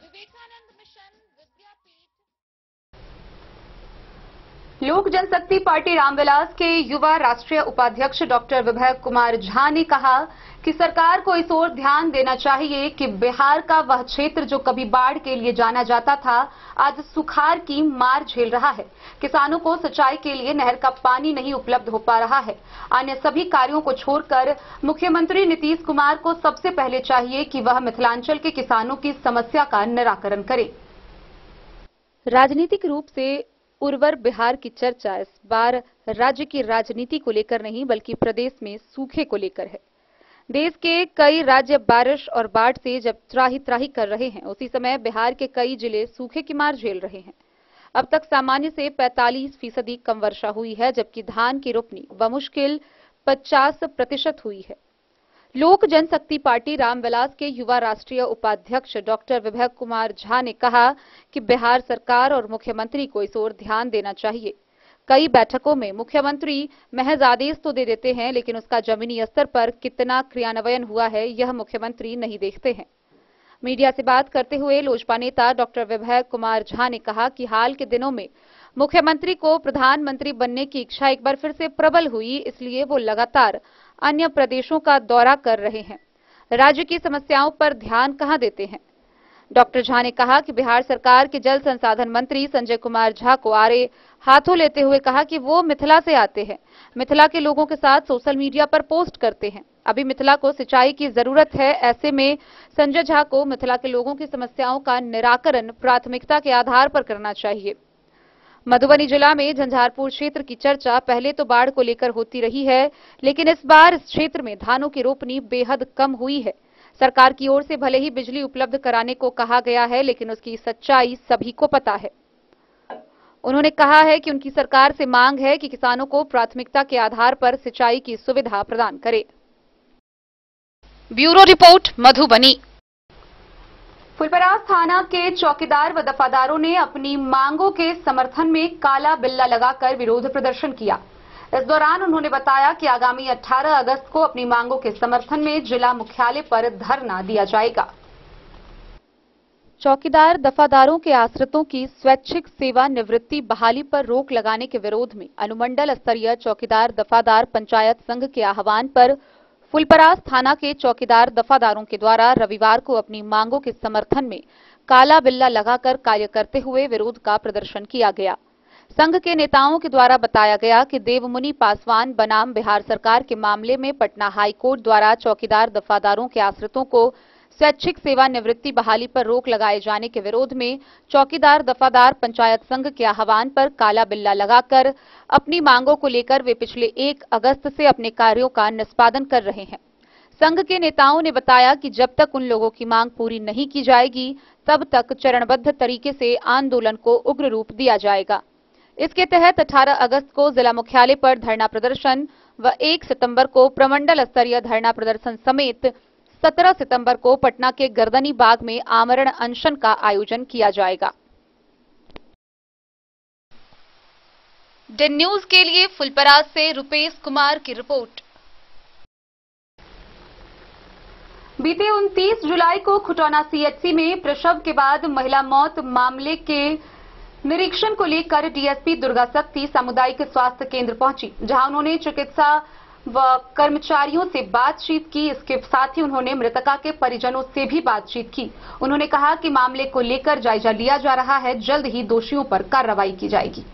विवेकानंद मिशन विद्यापीठ। लोक जनशक्ति पार्टी रामविलास के युवा राष्ट्रीय उपाध्यक्ष डॉक्टर विभय कुमार झा ने कहा कि सरकार को इस ओर ध्यान देना चाहिए कि बिहार का वह क्षेत्र जो कभी बाढ़ के लिए जाना जाता था, आज सुखाड़ की मार झेल रहा है। किसानों को सिंचाई के लिए नहर का पानी नहीं उपलब्ध हो पा रहा है। अन्य सभी कार्यों को छोड़कर मुख्यमंत्री नीतीश कुमार को सबसे पहले चाहिए कि वह मिथिलांचल के किसानों की समस्या का निराकरण करे। राजनीतिक रूप से उर्वर बिहार की चर्चा इस बार राज्य की राजनीति को लेकर नहीं बल्कि प्रदेश में सूखे को लेकर है। देश के कई राज्य बारिश और बाढ़ से जब त्राही त्राही कर रहे हैं, उसी समय बिहार के कई जिले सूखे की मार झेल रहे हैं। अब तक सामान्य से 45% कम वर्षा हुई है, जबकि धान की रोपनी बमुश्किल 50% हुई है। लोक जनशक्ति पार्टी रामविलास के युवा राष्ट्रीय उपाध्यक्ष डॉक्टर विभय कुमार झा ने कहा कि बिहार सरकार और मुख्यमंत्री को इस ओर ध्यान देना चाहिए। कई बैठकों में मुख्यमंत्री महज आदेश तो दे देते हैं, लेकिन उसका जमीनी स्तर पर कितना क्रियान्वयन हुआ है यह मुख्यमंत्री नहीं देखते हैं। मीडिया से बात करते हुए लोजपा नेता डॉक्टर विभय कुमार झा ने कहा कि हाल के दिनों में मुख्यमंत्री को प्रधानमंत्री बनने की इच्छा एक बार फिर से प्रबल हुई, इसलिए वो लगातार अन्य प्रदेशों का दौरा कर रहे हैं। राज्य की समस्याओं पर ध्यान कहां देते हैं। डॉक्टर झा ने कहा कि बिहार सरकार के जल संसाधन मंत्री संजय कुमार झा को आड़े हाथों लेते हुए कहा कि वो मिथिला से आते हैं, मिथिला के लोगों के साथ सोशल मीडिया पर पोस्ट करते हैं। अभी मिथिला को सिंचाई की जरूरत है, ऐसे में संजय झा को मिथिला के लोगों की समस्याओं का निराकरण प्राथमिकता के आधार पर करना चाहिए। मधुबनी जिला में झंझारपुर क्षेत्र की चर्चा पहले तो बाढ़ को लेकर होती रही है, लेकिन इस बार इस क्षेत्र में धानों की रोपनी बेहद कम हुई है। सरकार की ओर से भले ही बिजली उपलब्ध कराने को कहा गया है, लेकिन उसकी सच्चाई सभी को पता है। उन्होंने कहा है कि उनकी सरकार से मांग है कि किसानों को प्राथमिकता के आधार पर सिंचाई की सुविधा प्रदान करे। Bureau report, Madhubani. फुलपरास थाना के चौकीदार व दफादारों ने अपनी मांगों के समर्थन में काला बिल्ला लगाकर विरोध प्रदर्शन किया। इस दौरान उन्होंने बताया कि आगामी 18 अगस्त को अपनी मांगों के समर्थन में जिला मुख्यालय पर धरना दिया जाएगा। चौकीदार दफादारों के आश्रितों की स्वैच्छिक सेवा निवृत्ति बहाली पर रोक लगाने के विरोध में अनुमंडल स्तरीय चौकीदार दफादार पंचायत संघ के आह्वान पर फुलपरास थाना के चौकीदार दफादारों के द्वारा रविवार को अपनी मांगों के समर्थन में काला बिल्ला लगाकर कार्य करते हुए विरोध का प्रदर्शन किया गया। संघ के नेताओं के द्वारा बताया गया कि देवमुनि पासवान बनाम बिहार सरकार के मामले में पटना हाई कोर्ट द्वारा चौकीदार दफादारों के आश्रितों को स्वैच्छिक सेवा निवृत्ति बहाली पर रोक लगाए जाने के विरोध में चौकीदार दफादार पंचायत संघ के आह्वान पर काला बिल्ला लगाकर अपनी मांगों को लेकर वे पिछले 1 अगस्त से अपने कार्यों का निष्पादन कर रहे हैं। संघ के नेताओं ने बताया कि जब तक उन लोगों की मांग पूरी नहीं की जाएगी, तब तक चरणबद्ध तरीके से आंदोलन को उग्र रूप दिया जाएगा। इसके तहत 18 अगस्त को जिला मुख्यालय पर धरना प्रदर्शन व 1 सितंबर को प्रमंडल स्तरीय धरना प्रदर्शन समेत 17 सितंबर को पटना के गर्दनी बाग में आमरण अनशन का आयोजन किया जाएगा। डेन न्यूज के लिए फुलपरास से रुपेश कुमार की रिपोर्ट। बीते 29 जुलाई को खुटौना सीएचसी में प्रसव के बाद महिला मौत मामले के निरीक्षण को लेकर डीएसपी दुर्गा शक्ति सामुदायिक स्वास्थ्य केंद्र पहुंची, जहां उन्होंने चिकित्सा व कर्मचारियों से बातचीत की। इसके साथ ही उन्होंने मृतका के परिजनों से भी बातचीत की। उन्होंने कहा कि मामले को लेकर जायजा लिया जा रहा है, जल्द ही दोषियों पर कार्रवाई की जाएगी।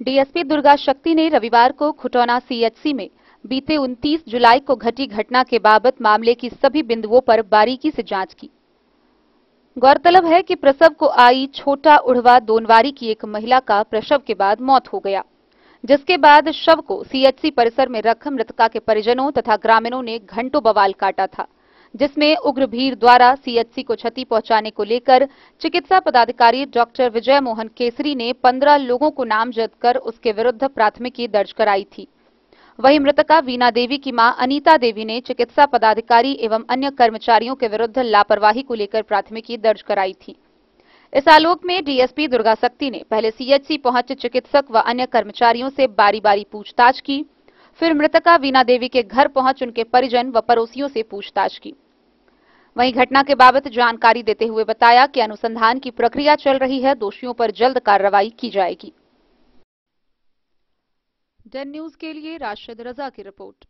डीएसपी दुर्गा शक्ति ने रविवार को खुटौना सीएचसी में बीते 29 जुलाई को घटी घटना के बाबत मामले की सभी बिंदुओं पर बारीकी से जांच की। गौरतलब है कि प्रसव को आई छोटा उड़वा दोनवारी की एक महिला का प्रसव के बाद मौत हो गया। जिसके बाद शव को सीएचसी परिसर में रख मृतका के परिजनों तथा ग्रामीणों ने घंटों बवाल काटा था, जिसमें उग्र भीड़ द्वारा सीएचसी को क्षति पहुंचाने को लेकर चिकित्सा पदाधिकारी डॉक्टर विजय मोहन केसरी ने 15 लोगों को नामजद कर उसके विरुद्ध प्राथमिकी दर्ज कराई थी। वहीं मृतका वीना देवी की मां अनीता देवी ने चिकित्सा पदाधिकारी एवं अन्य कर्मचारियों के विरुद्ध लापरवाही को लेकर प्राथमिकी दर्ज कराई थी। इस आलोक में डीएसपी दुर्गा शक्ति ने पहले सीएचसी पहुंचे चिकित्सक व अन्य कर्मचारियों से बारी बारी पूछताछ की, फिर मृतका वीना देवी के घर पहुंच उनके परिजन व पड़ोसियों से पूछताछ की। वहीं घटना के बाबत जानकारी देते हुए बताया कि अनुसंधान की प्रक्रिया चल रही है, दोषियों पर जल्द कार्रवाई की जाएगी। डन न्यूज के लिए राशिद रजा की रिपोर्ट।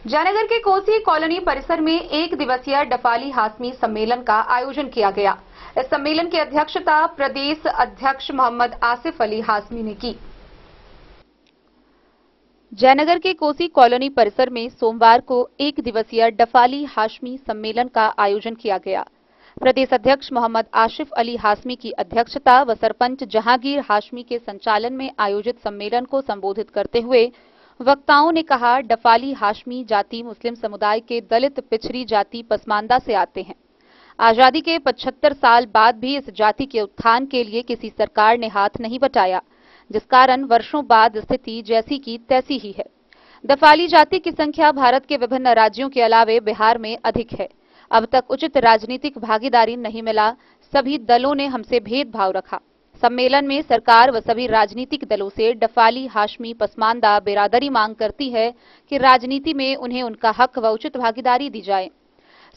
जयनगर के कोसी कॉलोनी परिसर में 1 दिवसीय डफाली हाशमी सम्मेलन का आयोजन किया गया। इस सम्मेलन की अध्यक्षता प्रदेश अध्यक्ष मोहम्मद आसिफ अली हाशमी ने की। जयनगर के कोसी कॉलोनी परिसर में सोमवार को 1 दिवसीय डफाली हाशमी सम्मेलन का आयोजन किया गया। प्रदेश अध्यक्ष मोहम्मद आसिफ अली हाशमी की अध्यक्षता व सरपंच जहांगीर हाशमी के संचालन में आयोजित सम्मेलन को संबोधित करते हुए वक्ताओं ने कहा, डफाली हाशमी जाति मुस्लिम समुदाय के दलित पिछड़ी जाति पसमानदा से आते हैं। आजादी के 75 साल बाद भी इस जाति के उत्थान के लिए किसी सरकार ने हाथ नहीं बटाया, जिस कारण वर्षों बाद स्थिति जैसी की तैसी ही है। डफाली जाति की संख्या भारत के विभिन्न राज्यों के अलावे बिहार में अधिक है। अब तक उचित राजनीतिक भागीदारी नहीं मिला, सभी दलों ने हमसे भेदभाव रखा। सम्मेलन में सरकार व सभी राजनीतिक दलों से डफाली हाशमी पसमानदा बिरादरी मांग करती है कि राजनीति में उन्हें उनका हक व उचित भागीदारी दी जाए।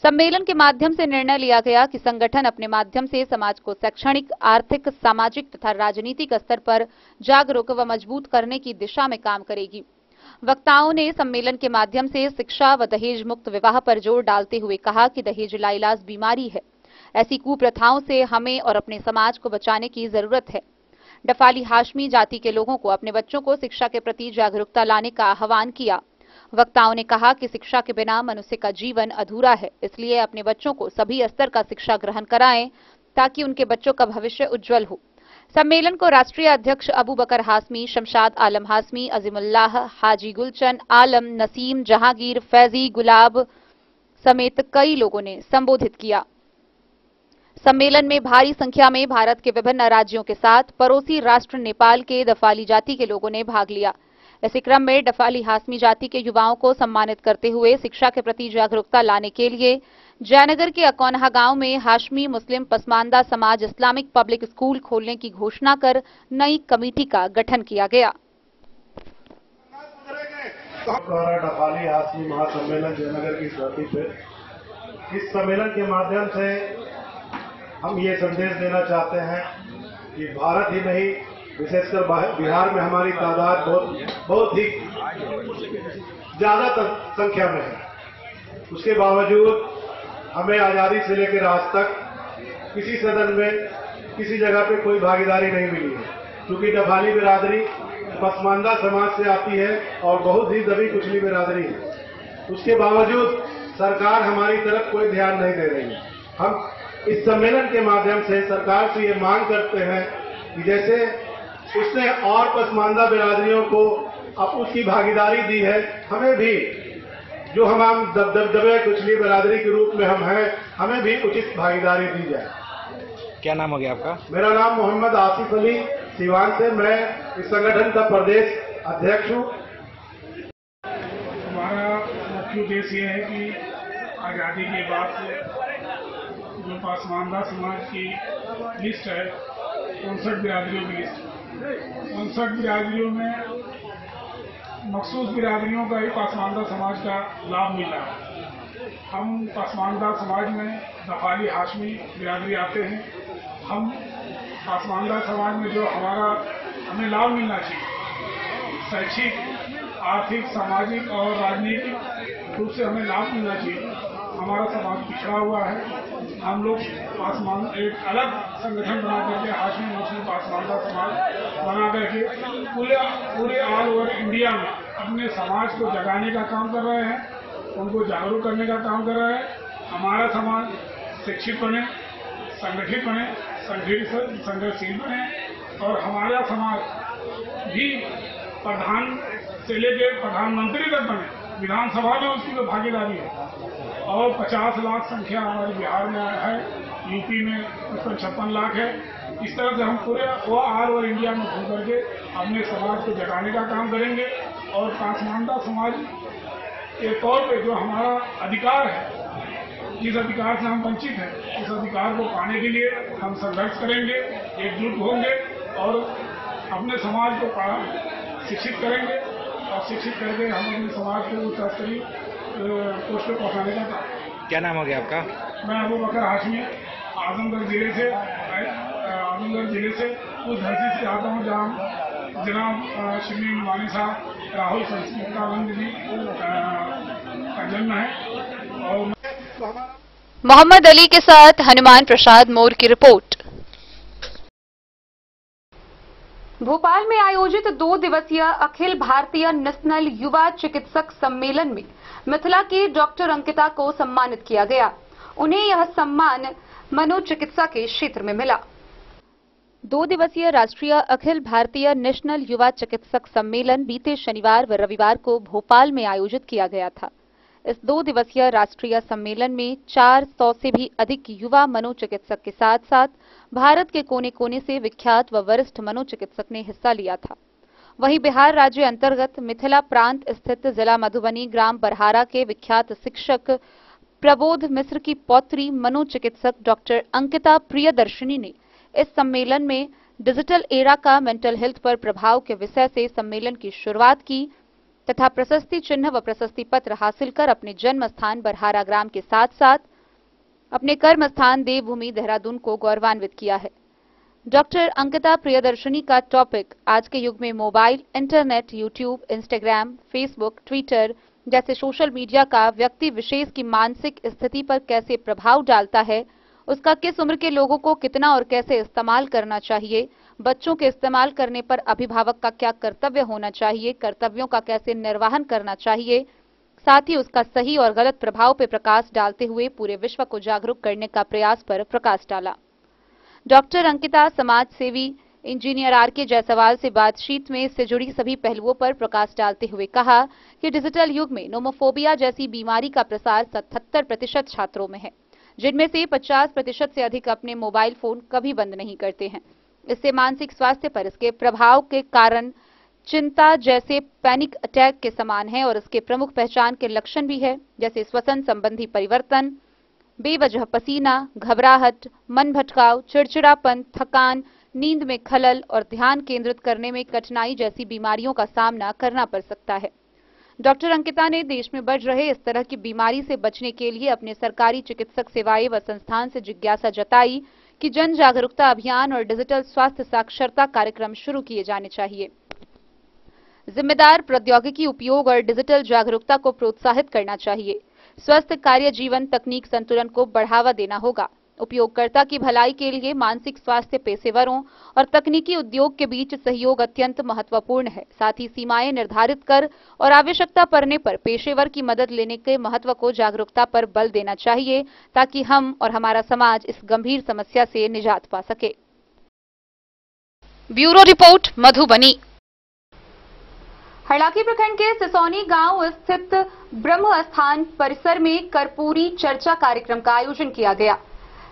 सम्मेलन के माध्यम से निर्णय लिया गया कि संगठन अपने माध्यम से समाज को शैक्षणिक, आर्थिक, सामाजिक तथा राजनीतिक स्तर पर जागरूक व मजबूत करने की दिशा में काम करेगी। वक्ताओं ने सम्मेलन के माध्यम से शिक्षा व दहेज मुक्त विवाह पर जोर डालते हुए कहा कि दहेज लाइलाज बीमारी है। ऐसी कुप्रथाओं से हमें और अपने समाज को बचाने की जरूरत है। डफाली हाशमी जाति के लोगों को अपने बच्चों को शिक्षा के प्रति जागरूकता लाने का आह्वान किया। वक्ताओं ने कहा कि शिक्षा के बिना मनुष्य का जीवन अधूरा है, इसलिए अपने बच्चों को सभी स्तर का शिक्षा ग्रहण कराएं ताकि उनके बच्चों का भविष्य उज्जवल हो। सम्मेलन को राष्ट्रीय अध्यक्ष अबू बकर हाशमी, शमशाद आलम हाशमी, अजीमुल्लाह, हाजी गुलचन आलम, नसीम, जहांगीर, फैजी, गुलाब समेत कई लोगों ने संबोधित किया। सम्मेलन में भारी संख्या में भारत के विभिन्न राज्यों के साथ पड़ोसी राष्ट्र नेपाल के डफाली जाति के लोगों ने भाग लिया। इसी क्रम में डफाली हाशमी जाति के युवाओं को सम्मानित करते हुए शिक्षा के प्रति जागरूकता लाने के लिए जयनगर के अकौनहा गांव में हाशमी मुस्लिम पसमानदा समाज इस्लामिक पब्लिक स्कूल खोलने की घोषणा कर नई कमेटी का गठन किया गया। डफाली हाशमी महासम्मेलन जयनगर की धरती पे इस सम्मेलन के माध्यम से हम ये संदेश देना चाहते हैं कि भारत ही नहीं, विशेषकर बिहार में हमारी तादाद बहुत ही ज्यादा संख्या में है। उसके बावजूद हमें आजादी से लेकर आज तक किसी सदन में किसी जगह पे कोई भागीदारी नहीं मिली है, क्योंकि डफाली बिरादरी पसमानदा समाज से आती है और बहुत ही दबी कुचली बिरादरी है। उसके बावजूद सरकार हमारी तरफ कोई ध्यान नहीं दे रही है। हम इस सम्मेलन के माध्यम से सरकार से ये मांग करते हैं कि जैसे उसने और पसमानदा बिरादरियों को अब उसकी भागीदारी दी है, हमें भी जो हम दबदबे कुचली बिरादरी के रूप में हम हैं, हमें भी उचित भागीदारी दी जाए। क्या नाम हो गया आपका? मेरा नाम मोहम्मद आसिफ अली सीवान से, मैं इस संगठन का प्रदेश अध्यक्ष हूँ। हमारा मुख्य उद्देश्य ये है कि आज़ादी के बाद से जो पसमानदा समाज की लिस्ट है 59 बिरादरियों की लिस्ट, 59 बिरादरियों में मखसूस बिरादरियों का ही पसमानदा समाज का लाभ मिल रहा है। हम पसमानदा समाज में डफाली हाशमी बिरादरी आते हैं। हम पसमानदा समाज में जो हमें लाभ मिलना चाहिए, शैक्षिक, आर्थिक, सामाजिक और राजनीतिक रूप से हमें लाभ मिलना चाहिए। हमारा समाज पिछड़ा हुआ है। हम लोग एक अलग संगठन बना करके हाशमी मुस्लिम पसमानदा समाज बना करके पूरे ऑल ओवर इंडिया में अपने समाज को जगाने का काम कर रहे हैं, उनको जागरूक करने का काम कर रहे हैं। हमारा समाज शिक्षित बने, संगठित बने, संगठनशील बने और हमारा समाज भी प्रधान से लेकर प्रधानमंत्री तक बने। विधानसभा में उसकी तो भागीदारी है और 50 लाख संख्या हमारे बिहार में है, यूपी में 56 लाख है। इस तरह से हम पूरे ऑल इंडिया में घूम करके अपने समाज को जगाने का काम करेंगे और पासमानदा समाज के तौर पे जो हमारा अधिकार है, जिस अधिकार से हम वंचित हैं, उस अधिकार को पाने के लिए हम संघर्ष करेंगे, एकजुट होंगे और अपने समाज को शिक्षित करेंगे और शिक्षित करके हम अपने समाज को उच्च स्तरीय पोस्ट पे पहुँचाने का काम। क्या नाम हो गया आपका? मैं अबू बकर हाशमी आजमगढ़ जिले से उस धरती से आता हूँ जहाँ जनाब श्री मानी साहब राहुल संस्कृतानंद जी का जन्म है। और मोहम्मद अली के साथ हनुमान प्रसाद मोर की रिपोर्ट। भोपाल में आयोजित 2 दिवसीय अखिल भारतीय नेशनल युवा चिकित्सक सम्मेलन में मिथिला की डॉक्टर अंकिता को सम्मानित किया गया। उन्हें यह सम्मान मनोचिकित्सा के क्षेत्र में मिला। 2 दिवसीय राष्ट्रीय अखिल भारतीय नेशनल युवा चिकित्सक सम्मेलन बीते शनिवार व रविवार को भोपाल में आयोजित किया गया था। इस 2 दिवसीय राष्ट्रीय सम्मेलन में 400 से भी अधिक युवा मनोचिकित्सक के साथ साथ भारत के कोने कोने से विख्यात व वरिष्ठ मनोचिकित्सक ने हिस्सा लिया था। वहीं बिहार राज्य अंतर्गत मिथिला प्रांत स्थित जिला मधुबनी ग्राम बरहारा के विख्यात शिक्षक प्रबोध मिश्र की पौत्री मनोचिकित्सक डॉक्टर अंकिता प्रियदर्शिनी ने इस सम्मेलन में डिजिटल एरा का मेंटल हेल्थ पर प्रभाव के विषय से सम्मेलन की शुरुआत की तथा प्रशस्ति चिन्ह व प्रशस्ति पत्र हासिल कर अपने जन्म स्थान बरहारा ग्राम के साथ साथ अपने कर्म स्थान देवभूमि देहरादून को गौरवान्वित किया है। डॉक्टर अंकिता प्रियदर्शिनी का टॉपिक आज के युग में mobile, internet, YouTube, Instagram, Facebook, Twitter जैसे सोशल मीडिया का व्यक्ति विशेष की मानसिक स्थिति पर कैसे प्रभाव डालता है, उसका किस उम्र के लोगों को कितना और कैसे इस्तेमाल करना चाहिए, बच्चों के इस्तेमाल करने पर अभिभावक का क्या कर्तव्य होना चाहिए, कर्तव्यों का कैसे निर्वहन करना चाहिए, साथ ही उसका सही और गलत प्रभाव पर प्रकाश डालते हुए पूरे विश्व को जागरूक करने का प्रयास पर प्रकाश डाला। डॉक्टर अंकिता समाज सेवी इंजीनियर आर.के. जायसवाल से बातचीत में इससे जुड़ी सभी पहलुओं पर प्रकाश डालते हुए कहा कि डिजिटल युग में नोमोफोबिया जैसी बीमारी का प्रसार 77% छात्रों में है, जिनमें से 50% से अधिक अपने मोबाइल फोन कभी बंद नहीं करते हैं। इससे मानसिक स्वास्थ्य पर इसके प्रभाव के कारण चिंता जैसे पैनिक अटैक के समान है और इसके प्रमुख पहचान के लक्षण भी है, जैसे श्वसन संबंधी परिवर्तन, बेवजह पसीना, घबराहट, मन भटकाव, चिड़चिड़ापन, थकान, नींद में खलल और ध्यान केंद्रित करने में कठिनाई जैसी बीमारियों का सामना करना पड़ सकता है। डॉक्टर अंकिता ने देश में बढ़ रहे इस तरह की बीमारी से बचने के लिए अपने सरकारी चिकित्सक सेवाएं व संस्थान से जिज्ञासा जताई कि जन जागरूकता अभियान और डिजिटल स्वास्थ्य साक्षरता कार्यक्रम शुरू किए जाने चाहिए। जिम्मेदार प्रौद्योगिकी उपयोग और डिजिटल जागरूकता को प्रोत्साहित करना चाहिए। स्वस्थ कार्य जीवन तकनीक संतुलन को बढ़ावा देना होगा। उपयोगकर्ता की भलाई के लिए मानसिक स्वास्थ्य पेशेवरों और तकनीकी उद्योग के बीच सहयोग अत्यंत महत्वपूर्ण है। साथ ही सीमाएं निर्धारित कर और आवश्यकता पड़ने पर पेशेवर की मदद लेने के महत्व को जागरूकता पर बल देना चाहिए ताकि हम और हमारा समाज इस गंभीर समस्या से निजात पा सके। Bureau report Madhubani. हरलाखी प्रखंड के सिसौनी गांव स्थित ब्रह्म स्थान परिसर में कर्पूरी चर्चा कार्यक्रम का आयोजन किया गया।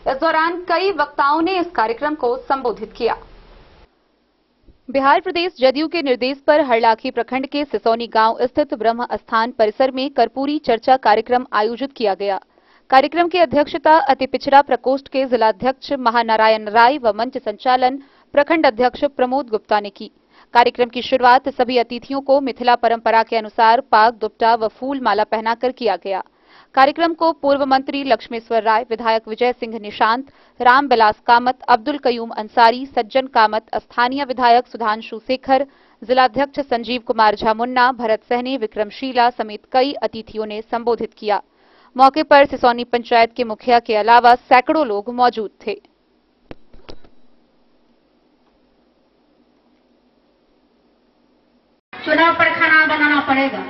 इस दौरान कई वक्ताओं ने इस कार्यक्रम को संबोधित किया। बिहार प्रदेश जदयू के निर्देश पर हरलाखी प्रखंड के सिसौनी गांव स्थित ब्रह्म स्थान परिसर में कर्पूरी चर्चा कार्यक्रम आयोजित किया गया। कार्यक्रम की अध्यक्षता अति पिछड़ा प्रकोष्ठ के जिलाध्यक्ष महानारायण राय व मंच संचालन प्रखंड अध्यक्ष प्रमोद गुप्ता ने की। कार्यक्रम की शुरुआत सभी अतिथियों को मिथिला परंपरा के अनुसार पाग दुपट्टा व फूल माला पहनाकर किया गया। कार्यक्रम को पूर्व मंत्री लक्ष्मेश्वर राय, विधायक विजय सिंह निशांत, रामबिलास कामत, अब्दुल कयूम अंसारी, सज्जन कामत, स्थानीय विधायक सुधांशु शेखर, जिलाध्यक्ष संजीव कुमार झा मुन्ना, भरत सहनी, विक्रमशीला समेत कई अतिथियों ने संबोधित किया। मौके पर सिसौनी पंचायत के मुखिया के अलावा सैकड़ों लोग मौजूद थे। चुनाव पर खाना बनाना पड़ेगा।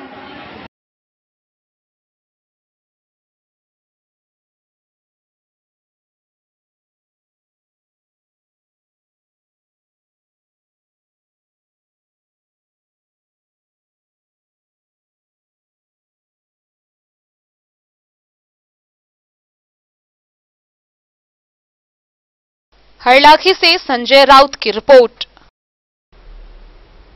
हरलाखी से संजय राउत की रिपोर्ट।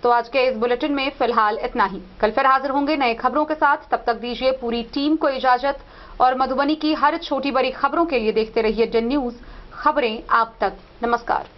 तो आज के इस बुलेटिन में फिलहाल इतना ही। कल फिर हाजिर होंगे नए खबरों के साथ। तब तक दीजिए पूरी टीम को इजाजत और मधुबनी की हर छोटी बड़ी खबरों के लिए देखते रहिए DEN न्यूज, खबरें आप तक। नमस्कार।